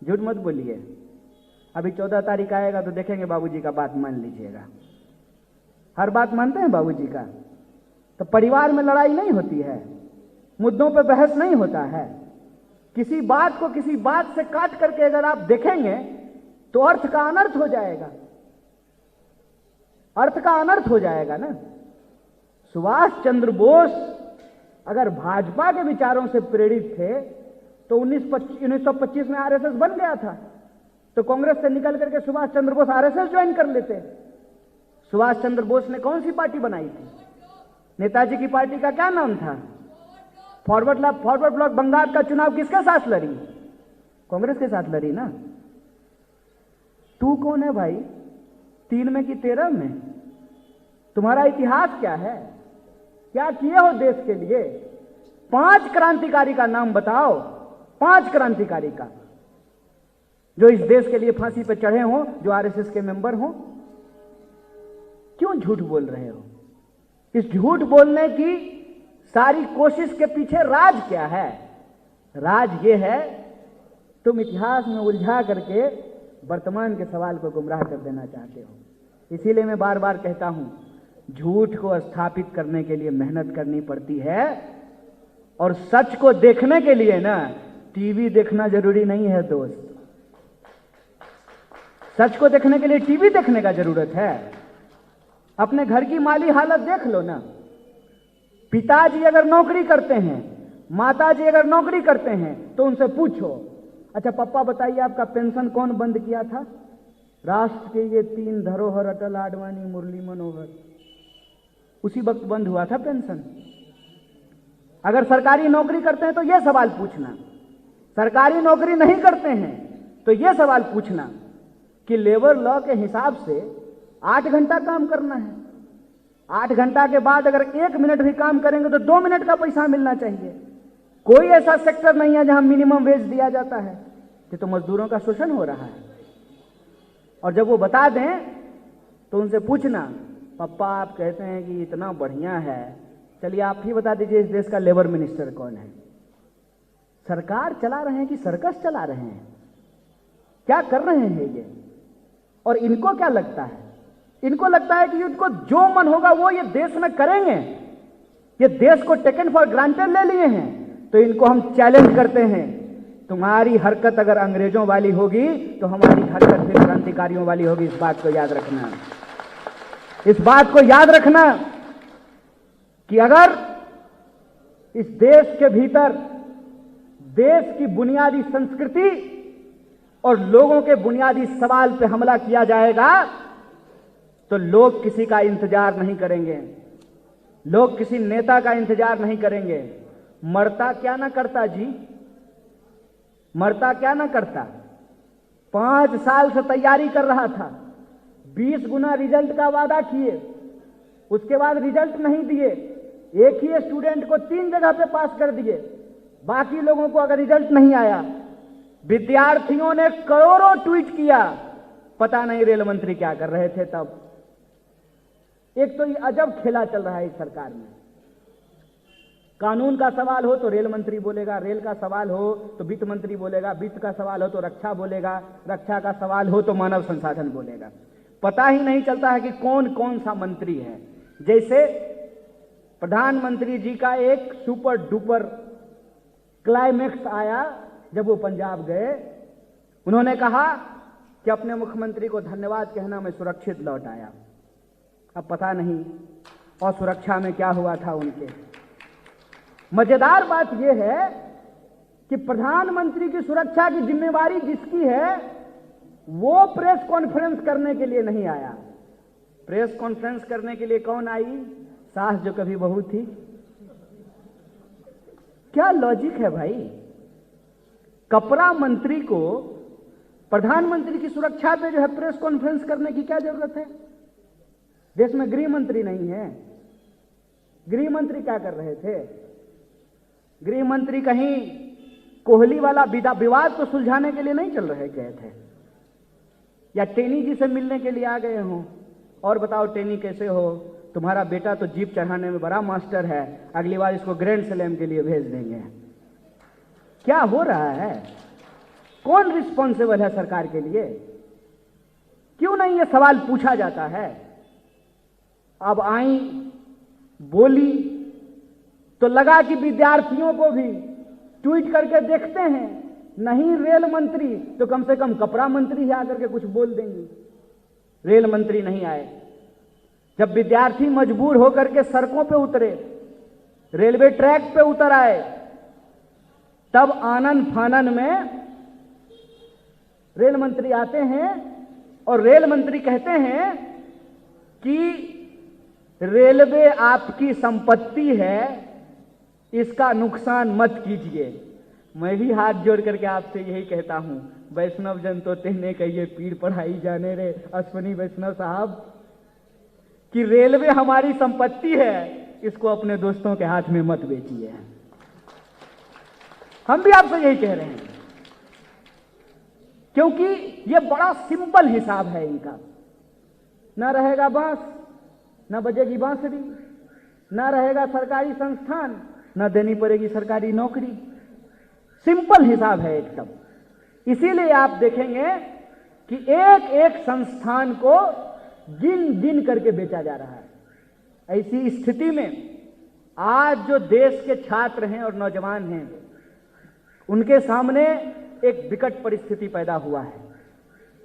झूठ मत बोलिए। अभी 14 तारीख आएगा तो देखेंगे बाबूजी का बात मान लीजिएगा। हर बात मानते हैं बाबूजी का? तो परिवार में लड़ाई नहीं होती है, मुद्दों पर बहस नहीं होता है। किसी बात को किसी बात से काट करके अगर आप देखेंगे तो अर्थ का अनर्थ हो जाएगा, अर्थ का अनर्थ हो जाएगा ना। सुभाष चंद्र बोस अगर भाजपा के विचारों से प्रेरित थे तो 1925 में आरएसएस बन गया था, तो कांग्रेस से निकल करके सुभाष चंद्र बोस आरएसएस ज्वाइन कर लेते। सुभाष चंद्र बोस ने कौन सी पार्टी बनाई थी? नेताजी की पार्टी का क्या नाम था? Forward block. बंगाल का चुनाव किसके साथ लड़ी? कांग्रेस के साथ लड़ी ना। तू कौन है भाई? 3 में कि 13 में? तुम्हारा इतिहास क्या है? क्या किए हो देश के लिए? 5 क्रांतिकारी का नाम बताओ, 5 क्रांतिकारी का जो इस देश के लिए फांसी पर चढ़े हों, जो आरएसएस के मेंबर हों। क्यों झूठ बोल रहे हो? इस झूठ बोलने की सारी कोशिश के पीछे राज क्या है? राज ये है, तुम इतिहास में उलझा करके वर्तमान के सवाल को गुमराह कर देना चाहते हो। इसीलिए मैं बार बार कहता हूं, झूठ को स्थापित करने के लिए मेहनत करनी पड़ती है, और सच को देखने के लिए ना टीवी देखना जरूरी नहीं है दोस्त। सच को देखने के लिए टीवी देखने का जरूरत है। अपने घर की माली हालत देख लो ना। पिताजी अगर नौकरी करते हैं, माताजी अगर नौकरी करते हैं, तो उनसे पूछो, अच्छा पप्पा बताइए आपका पेंशन कौन बंद किया था? राष्ट्र के ये 3 धरोहर अटल, आडवाणी, मुरली मनोहर, उसी वक्त बंद हुआ था पेंशन। अगर सरकारी नौकरी करते हैं तो यह सवाल पूछना, सरकारी नौकरी नहीं करते हैं तो यह सवाल पूछना कि लेबर लॉ के हिसाब से 8 घंटा काम करना है, 8 घंटा के बाद अगर 1 मिनट भी काम करेंगे तो 2 मिनट का पैसा मिलना चाहिए। कोई ऐसा सेक्टर नहीं है जहां मिनिमम वेज दिया जाता है। ये तो मजदूरों का शोषण हो रहा है। और जब वो बता दें तो उनसे पूछना, पप्पा आप कहते हैं कि इतना बढ़िया है, चलिए आप ही बता दीजिए इस देश का लेबर मिनिस्टर कौन है? सरकार चला रहे हैं कि सर्कस चला रहे हैं? क्या कर रहे हैं ये? और इनको क्या लगता है? इनको लगता है कि इनको जो मन होगा वो ये देश में करेंगे। ये देश को टेकन फॉर ग्रांटेड ले लिए हैं। तो इनको हम चैलेंज करते हैं, तुम्हारी हरकत अगर अंग्रेजों वाली होगी तो हमारी हरकत फिर क्रांतिकारियों वाली होगी। इस बात को याद रखना, इस बात को याद रखना कि अगर इस देश के भीतर देश की बुनियादी संस्कृति और लोगों के बुनियादी सवाल पे हमला किया जाएगा तो लोग किसी का इंतजार नहीं करेंगे, लोग किसी नेता का इंतजार नहीं करेंगे। मरता क्या ना करता जी, मरता क्या ना करता। 5 साल से तैयारी कर रहा था, 20 गुना रिजल्ट का वादा किए, उसके बाद रिजल्ट नहीं दिए। एक ही स्टूडेंट को 3 जगह पे पास कर दिए, बाकी लोगों को अगर रिजल्ट नहीं आया। विद्यार्थियों ने करोड़ों ट्वीट किया, पता नहीं रेल मंत्री क्या कर रहे थे तब। एक तो ये अजब खेला चल रहा है इस सरकार में। कानून का सवाल हो तो रेल मंत्री बोलेगा, रेल का सवाल हो तो वित्त मंत्री बोलेगा, वित्त का सवाल हो तो रक्षा बोलेगा, रक्षा का सवाल हो तो मानव संसाधन बोलेगा। पता ही नहीं चलता है कि कौन कौन सा मंत्री है। जैसे प्रधानमंत्री जी का एक सुपर डुपर क्लाइमेक्स आया जब वो पंजाब गए। उन्होंने कहा कि अपने मुख्यमंत्री को धन्यवाद कहना, मैं सुरक्षित लौट आया। अब पता नहीं और सुरक्षा में क्या हुआ था उनके। मजेदार बात यह है कि प्रधानमंत्री की सुरक्षा की जिम्मेवारी जिसकी है वो प्रेस कॉन्फ्रेंस करने के लिए नहीं आया। प्रेस कॉन्फ्रेंस करने के लिए कौन आई? सास जो कभी बहू थी। क्या लॉजिक है भाई? कपड़ा मंत्री को प्रधानमंत्री की सुरक्षा पे जो है प्रेस कॉन्फ्रेंस करने की क्या जरूरत है? देश में गृह मंत्री नहीं है। गृह मंत्री क्या कर रहे थे? गृह मंत्री कहीं कोहली वाला विवाद को सुलझाने के लिए नहीं चल रहे गए थे, या टेनी जी से मिलने के लिए आ गए हों। और बताओ टेनी कैसे हो, तुम्हारा बेटा तो जीप चढ़ाने में बड़ा मास्टर है, अगली बार इसको ग्रैंड स्लैम के लिए भेज देंगे। क्या हो रहा है? कौन रिस्पॉन्सिबल है सरकार के लिए? क्यों नहीं ये सवाल पूछा जाता है? अब आई बोली तो लगा कि विद्यार्थियों को भी ट्वीट करके देखते हैं, नहीं रेल मंत्री तो कम से कम कपड़ा मंत्री ही आकर के कुछ बोल देंगी। रेल मंत्री नहीं आए। जब विद्यार्थी मजबूर होकर के सड़कों पे उतरे, रेलवे ट्रैक पे उतर आए, तब आनन फानन में रेल मंत्री आते हैं और रेल मंत्री कहते हैं कि रेलवे आपकी संपत्ति है, इसका नुकसान मत कीजिए। मैं भी हाथ जोड़ करके आपसे यही कहता हूं, वैष्णव जन तो तेने कहिए पीर पढ़ाई जाने रे अश्वनी वैष्णव साहब, कि रेलवे हमारी संपत्ति है, इसको अपने दोस्तों के हाथ में मत बेचिए। हम भी आपसे यही कह रहे हैं, क्योंकि यह बड़ा सिंपल हिसाब है इनका। ना रहेगा बांस, ना बजेगी बांसुरी, ना रहेगा सरकारी संस्थान, ना देनी पड़ेगी सरकारी नौकरी। सिंपल हिसाब है एकदम। इसीलिए आप देखेंगे कि एक एक संस्थान को गिन गिन करके बेचा जा रहा है। ऐसी स्थिति में आज जो देश के छात्र हैं और नौजवान हैं, उनके सामने एक विकट परिस्थिति पैदा हुआ है।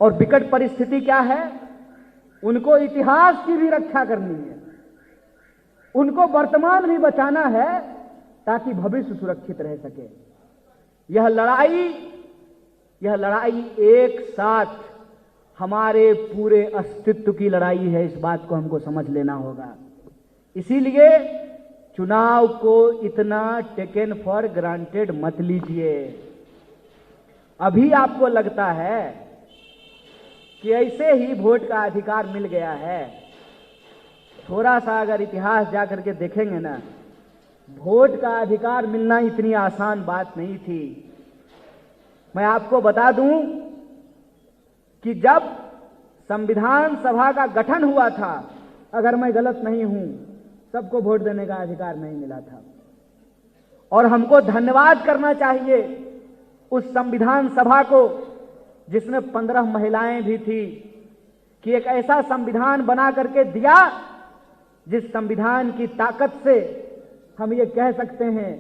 और विकट परिस्थिति क्या है? उनको इतिहास की भी रक्षा करनी है, उनको वर्तमान भी बचाना है ताकि भविष्य सुरक्षित रह सके। यह लड़ाई एक साथ हमारे पूरे अस्तित्व की लड़ाई है। इस बात को हमको समझ लेना होगा। इसीलिए चुनाव को इतना टेकन फॉर ग्रांटेड मत लीजिए। अभी आपको लगता है कि ऐसे ही वोट का अधिकार मिल गया है। थोड़ा सा अगर इतिहास जाकर के देखेंगे ना, वोट का अधिकार मिलना इतनी आसान बात नहीं थी। मैं आपको बता दूं कि जब संविधान सभा का गठन हुआ था, अगर मैं गलत नहीं हूं, सबको वोट देने का अधिकार नहीं मिला था। और हमको धन्यवाद करना चाहिए उस संविधान सभा को, जिसमें 15 महिलाएं भी थी, कि एक ऐसा संविधान बना करके दिया जिस संविधान की ताकत से हम ये कह सकते हैं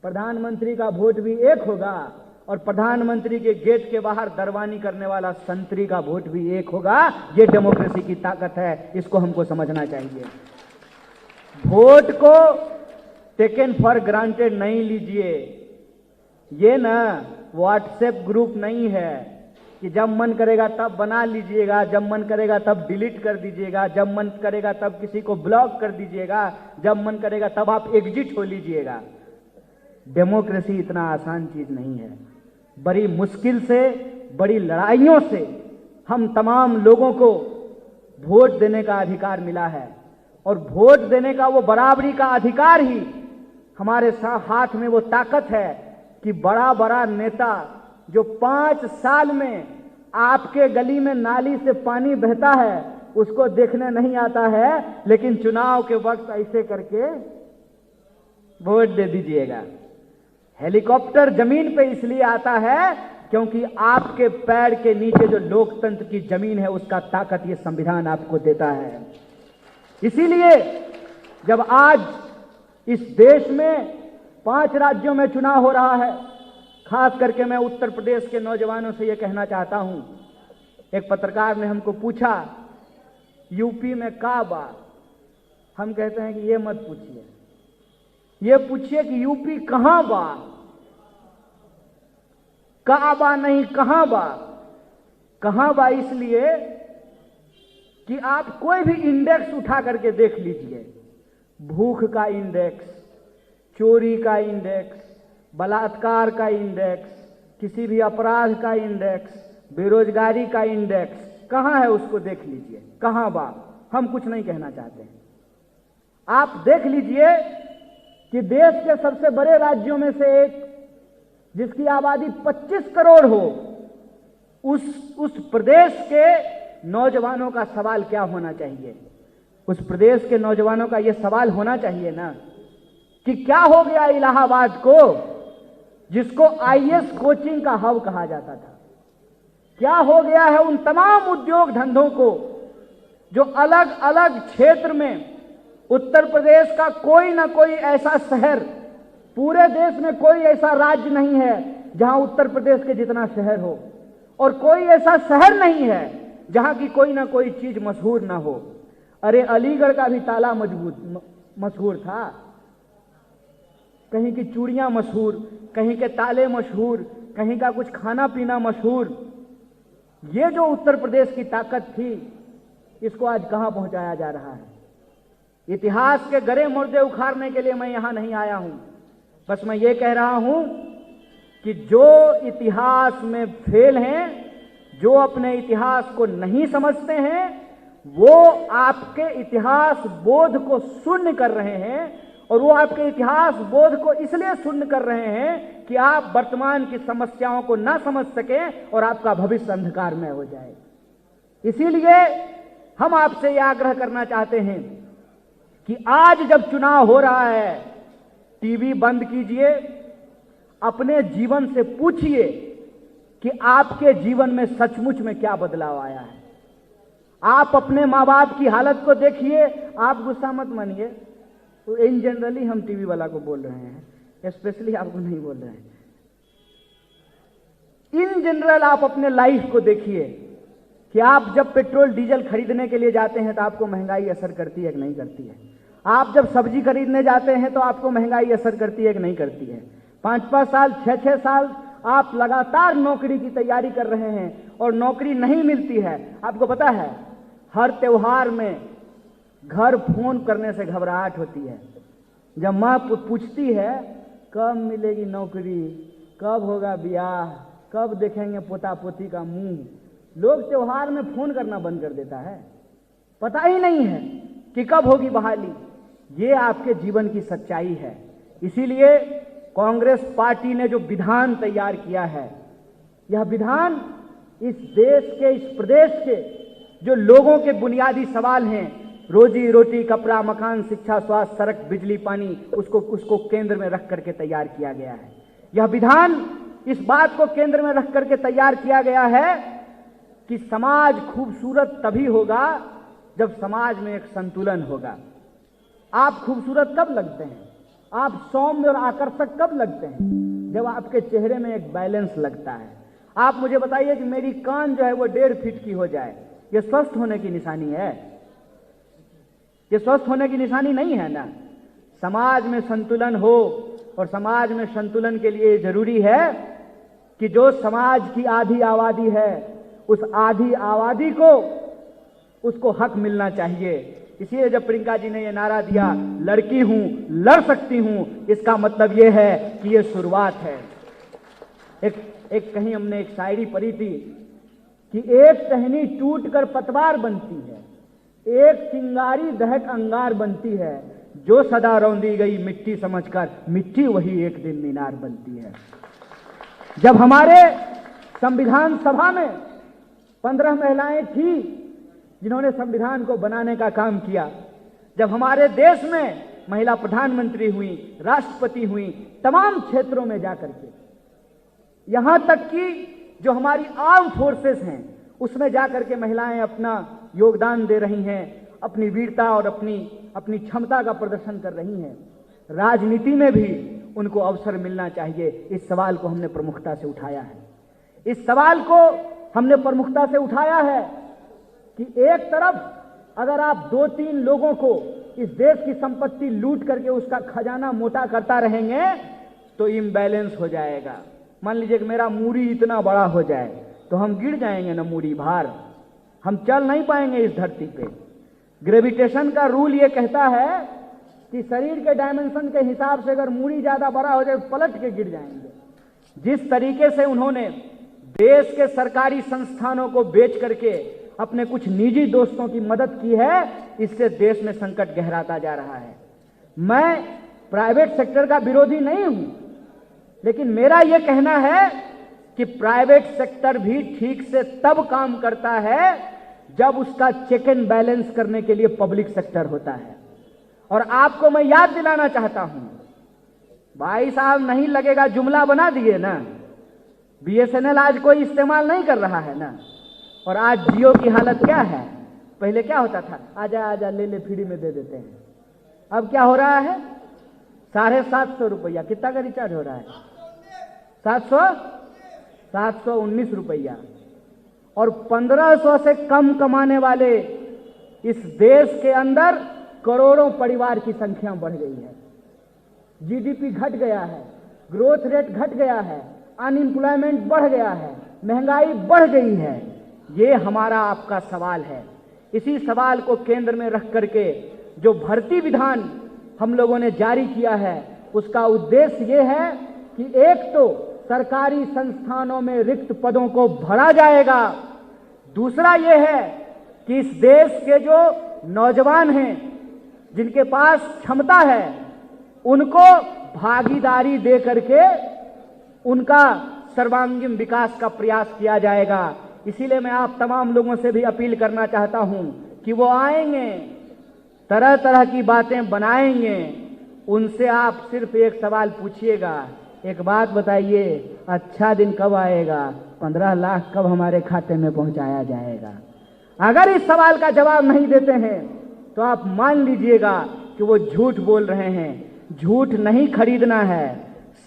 प्रधानमंत्री का वोट भी एक होगा और प्रधानमंत्री के गेट के बाहर दरवानी करने वाला संतरी का वोट भी एक होगा। ये डेमोक्रेसी की ताकत है, इसको हमको समझना चाहिए। वोट को टेकन फॉर ग्रांटेड नहीं लीजिए। ये ना व्हाट्सएप ग्रुप नहीं है कि जब मन करेगा तब बना लीजिएगा, जब मन करेगा तब डिलीट कर दीजिएगा, जब मन करेगा तब किसी को ब्लॉक कर दीजिएगा, जब मन करेगा तब आप एग्जिट हो लीजिएगा। डेमोक्रेसी इतना आसान चीज नहीं है। बड़ी मुश्किल से, बड़ी लड़ाइयों से हम तमाम लोगों को वोट देने का अधिकार मिला है। और वोट देने का वो बराबरी का अधिकार ही हमारे हाथ में वो ताकत है कि बड़ा बड़ा नेता जो 5 साल में आपके गली में नाली से पानी बहता है उसको देखने नहीं आता है, लेकिन चुनाव के वक्त ऐसे करके वोट दे दीजिएगा। हेलीकॉप्टर जमीन पे इसलिए आता है क्योंकि आपके पैर के नीचे जो लोकतंत्र की जमीन है उसका ताकत ये संविधान आपको देता है। इसीलिए जब आज इस देश में 5 राज्यों में चुनाव हो रहा है, खास करके मैं उत्तर प्रदेश के नौजवानों से यह कहना चाहता हूं। एक पत्रकार ने हमको पूछा यूपी में काबा, हम कहते हैं कि ये मत पूछिए, ये पूछिए कि यूपी कहां बा। काबा नहीं, कहां बा। कहां बा इसलिए कि आप कोई भी इंडेक्स उठा करके देख लीजिए, भूख का इंडेक्स, चोरी का इंडेक्स, बलात्कार का इंडेक्स, किसी भी अपराध का इंडेक्स, बेरोजगारी का इंडेक्स, कहां है उसको देख लीजिए, कहां बा। हम कुछ नहीं कहना चाहते हैं। आप देख लीजिए कि देश के सबसे बड़े राज्यों में से एक, जिसकी आबादी 25 करोड़ हो, उस प्रदेश के नौजवानों का सवाल क्या होना चाहिए? उस प्रदेश के नौजवानों का यह सवाल होना चाहिए ना कि क्या हो गया इलाहाबाद को, जिसको आईएएस कोचिंग का हब कहा जाता था? क्या हो गया है उन तमाम उद्योग धंधों को जो अलग अलग क्षेत्र में, उत्तर प्रदेश का कोई ना कोई ऐसा शहर, पूरे देश में कोई ऐसा राज्य नहीं है जहां उत्तर प्रदेश के जितना शहर हो, और कोई ऐसा शहर नहीं है जहां की कोई ना कोई चीज मशहूर ना हो। अरे अलीगढ़ का भी ताला मशहूर था, कहीं की चूड़ियां मशहूर, कहीं के ताले मशहूर, कहीं का कुछ खाना पीना मशहूर। ये जो उत्तर प्रदेश की ताकत थी, इसको आज कहां पहुंचाया जा रहा है? इतिहास के गरे मुर्दे उखाड़ने के लिए मैं यहां नहीं आया हूं, बस मैं ये कह रहा हूं कि जो इतिहास में फेल हैं, जो अपने इतिहास को नहीं समझते हैं, वो आपके इतिहास बोध को शून्य कर रहे हैं। और वो आपके इतिहास बोध को इसलिए शून्य कर रहे हैं कि आप वर्तमान की समस्याओं को ना समझ सकें और आपका भविष्य अंधकारमय हो जाए। इसीलिए हम आपसे यह आग्रह करना चाहते हैं कि आज जब चुनाव हो रहा है, टीवी बंद कीजिए, अपने जीवन से पूछिए कि आपके जीवन में सचमुच में क्या बदलाव आया है। आप अपने माँ बाप की हालत को देखिए। आप गुस्सा मत मानिए, तो इन जनरली हम टीवी वाला को बोल रहे हैं, स्पेशली आपको नहीं बोल रहे हैं। इन जनरल आप अपने लाइफ को देखिए कि आप जब पेट्रोल डीजल खरीदने के लिए जाते हैं तो आपको महंगाई असर करती है कि नहीं करती है? आप जब सब्जी खरीदने जाते हैं तो आपको महंगाई असर करती है कि नहीं करती है? 5-5 साल, 6-6 साल आप लगातार नौकरी की तैयारी कर रहे हैं और नौकरी नहीं मिलती है। आपको पता है, हर त्योहार में घर फोन करने से घबराहट होती है। जब माँ पूछती है कब मिलेगी नौकरी, कब होगा ब्याह, कब देखेंगे पोता पोती का मुंह, लोग त्योहार में फोन करना बंद कर देता है। पता ही नहीं है कि कब होगी बहाली। ये आपके जीवन की सच्चाई है। इसीलिए कांग्रेस पार्टी ने जो विधान तैयार किया है, यह विधान इस देश के, इस प्रदेश के जो लोगों के बुनियादी सवाल हैं, रोजी रोटी, कपड़ा, मकान, शिक्षा, स्वास्थ्य, सड़क, बिजली, पानी, उसको केंद्र में रख करके तैयार किया गया है। यह विधान इस बात को केंद्र में रख करके तैयार किया गया है कि समाज खूबसूरत तभी होगा जब समाज में एक संतुलन होगा। आप खूबसूरत कब लगते हैं, आप सौम्य और आकर्षक कब लगते हैं? जब आपके चेहरे में एक बैलेंस लगता है। आप मुझे बताइए कि मेरी कान जो है वो 1.5 फीट की हो जाए, ये स्वस्थ होने की निशानी है? ये स्वस्थ होने की निशानी नहीं है ना। समाज में संतुलन हो, और समाज में संतुलन के लिए जरूरी है कि जो समाज की आधी आबादी है, उस आधी आबादी को उसको हक मिलना चाहिए। इसलिए जब प्रियंका जी ने यह नारा दिया, लड़की हूं, लड़ सकती हूं, इसका मतलब यह है कि यह शुरुआत है। एक कहीं हमने एक शायरी पढ़ी थी कि एक टहनी टूटकर पतवार बनती है, एक चिंगारी दहक अंगार बनती है, जो सदा रौंदी गई मिट्टी समझकर, मिट्टी वही एक दिन मीनार बनती है। जब हमारे संविधान सभा में 15 महिलाएं थी जिन्होंने संविधान को बनाने का काम किया, जब हमारे देश में महिला प्रधानमंत्री हुई, राष्ट्रपति हुई, तमाम क्षेत्रों में जाकर के, यहां तक कि जो हमारी आर्म फोर्सेस हैं उसमें जाकर के महिलाएं अपना योगदान दे रही हैं, अपनी वीरता और अपनी क्षमता का प्रदर्शन कर रही हैं। राजनीति में भी उनको अवसर मिलना चाहिए। इस सवाल को हमने प्रमुखता से उठाया है। इस सवाल को हमने प्रमुखता से उठाया है कि एक तरफ अगर आप 2-3 लोगों को इस देश की संपत्ति लूट करके उसका खजाना मोटा करता रहेंगे तो इम्बैलेंस हो जाएगा। मान लीजिए कि मेरा मूरी इतना बड़ा हो जाए तो हम गिर जाएंगे ना, मूरी भार, हम चल नहीं पाएंगे इस धरती पे। ग्रेविटेशन का रूल ये कहता है कि शरीर के डायमेंशन के हिसाब से अगर मूरी ज्यादा बड़ा हो जाए तो पलट के गिर जाएंगे। जिस तरीके से उन्होंने देश के सरकारी संस्थानों को बेच करके अपने कुछ निजी दोस्तों की मदद की है, इससे देश में संकट गहराता जा रहा है। मैं प्राइवेट सेक्टर का विरोधी नहीं हूं, लेकिन मेरा यह कहना है कि प्राइवेट सेक्टर भी ठीक से तब काम करता है जब उसका चेक एंड बैलेंस करने के लिए पब्लिक सेक्टर होता है। और आपको मैं याद दिलाना चाहता हूं, भाई साहब नहीं लगेगा जुमला बना दिए ना, बीएसएनएल आज कोई इस्तेमाल नहीं कर रहा है ना। और आज जियो की हालत क्या है, पहले क्या होता था, आजा आजा ले ले फ्री में दे देते हैं। अब क्या हो रहा है, 750 रुपया, कितना का रिचार्ज हो रहा है, 719 रुपया। और 1500 से कम कमाने वाले इस देश के अंदर करोड़ों परिवार की संख्या बढ़ गई है। जीडीपी घट गया है, ग्रोथ रेट घट गया है, अनएम्प्लॉयमेंट बढ़ गया है, महंगाई बढ़ गई है। ये हमारा आपका सवाल है। इसी सवाल को केंद्र में रख करके जो भर्ती विधान हम लोगों ने जारी किया है, उसका उद्देश्य ये है कि एक तो सरकारी संस्थानों में रिक्त पदों को भरा जाएगा, दूसरा ये है कि इस देश के जो नौजवान हैं जिनके पास क्षमता है, उनको भागीदारी दे करके उनका सर्वांगीण विकास का प्रयास किया जाएगा। इसीलिए मैं आप तमाम लोगों से भी अपील करना चाहता हूं कि वो आएंगे, तरह तरह की बातें बनाएंगे, उनसे आप सिर्फ एक सवाल पूछिएगा, एक बात बताइए, अच्छा दिन कब आएगा, 15 लाख कब हमारे खाते में पहुंचाया जाएगा। अगर इस सवाल का जवाब नहीं देते हैं तो आप मान लीजिएगा कि वो झूठ बोल रहे हैं। झूठ नहीं खरीदना है,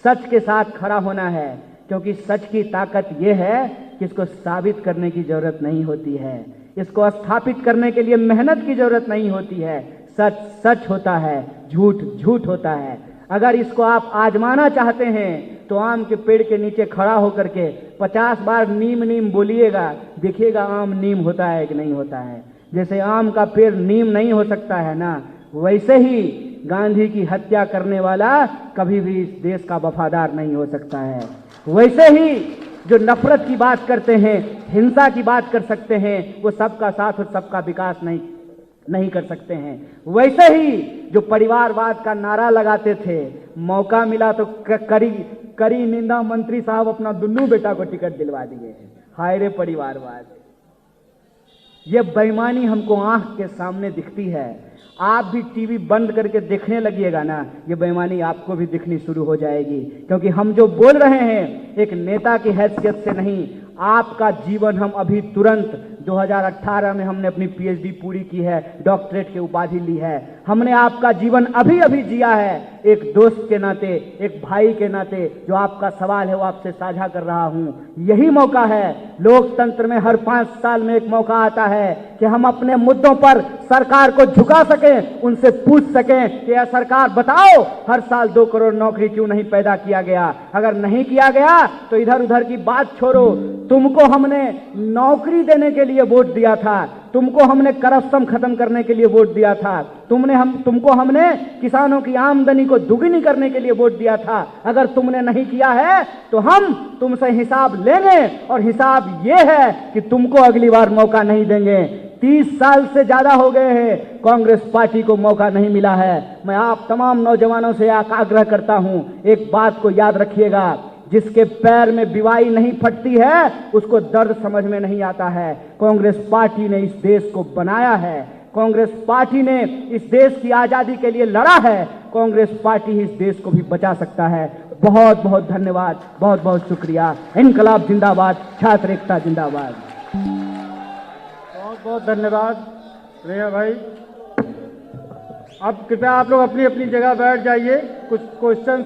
सच के साथ खड़ा होना है, क्योंकि सच की ताकत यह है कि इसको साबित करने की जरूरत नहीं होती है, इसको स्थापित करने के लिए मेहनत की जरूरत नहीं होती है। सच सच होता है, झूठ झूठ होता है। अगर इसको आप आजमाना चाहते हैं तो आम के पेड़ के नीचे खड़ा होकर के 50 बार नीम नीम बोलिएगा, देखिएगा आम नीम होता है कि नहीं होता है। जैसे आम का पेड़ नीम नहीं हो सकता है ना, वैसे ही गांधी की हत्या करने वाला कभी भी इस देश का वफादार नहीं हो सकता है। वैसे ही जो नफरत की बात करते हैं, हिंसा की बात कर सकते हैं, वो सबका साथ और सबका विकास नहीं कर सकते हैं। वैसे ही जो परिवारवाद का नारा लगाते थे, मौका मिला तो करी निंदा मंत्री साहब अपना दुन्नू बेटा को टिकट दिलवा दिए हैं। हाय रे परिवारवाद, ये बेईमानी हमको आंख के सामने दिखती है। आप भी टीवी बंद करके देखने लगिएगा ना, ये बेईमानी आपको भी दिखनी शुरू हो जाएगी। क्योंकि हम जो बोल रहे हैं एक नेता की हैसियत से नहीं, आपका जीवन हम अभी तुरंत 2018 में हमने अपनी पीएचडी पूरी की है, डॉक्टरेट की उपाधि ली है। हमने आपका जीवन अभी अभी जिया है, एक दोस्त के नाते, एक भाई के नाते। जो आपका सवाल है वो आपसे साझा कर रहा हूं। यही मौका है, लोकतंत्र में हर 5 साल में एक मौका आता है कि हम अपने मुद्दों पर सरकार को झुका सकें, उनसे पूछ सकें कि यह सरकार बताओ हर साल 2 करोड़ नौकरी क्यों नहीं पैदा किया गया। अगर नहीं किया गया तो इधर उधर की बात छोड़ो, तुमको हमने नौकरी देने के लिए वोट दिया था, तुमको हमने करप्शन खत्म करने के लिए वोट दिया था, तुमको हमने किसानों की आमदनी को दुगनी करने के लिए वोट दिया था। अगर तुमने नहीं किया है तो हम तुमसे हिसाब लेंगे, और हिसाब यह है कि तुमको अगली बार मौका नहीं देंगे। 30 साल से ज्यादा हो गए हैं कांग्रेस पार्टी को मौका नहीं मिला है। मैं आप तमाम नौजवानों से आग्रह करता हूं, एक बात को याद रखिएगा, जिसके पैर में बिवाई नहीं फटती है उसको दर्द समझ में नहीं आता है। कांग्रेस पार्टी ने इस देश को बनाया है, कांग्रेस पार्टी ने इस देश की आजादी के लिए लड़ा है, कांग्रेस पार्टी इस देश को भी बचा सकता है। बहुत बहुत धन्यवाद, बहुत बहुत शुक्रिया। इनकलाब जिंदाबाद, छात्र एकता जिंदाबाद। बहुत बहुत धन्यवाद रेहा भाई। अब कृपया आप लोग अपनी अपनी जगह बैठ जाइए, कुछ क्वेश्चन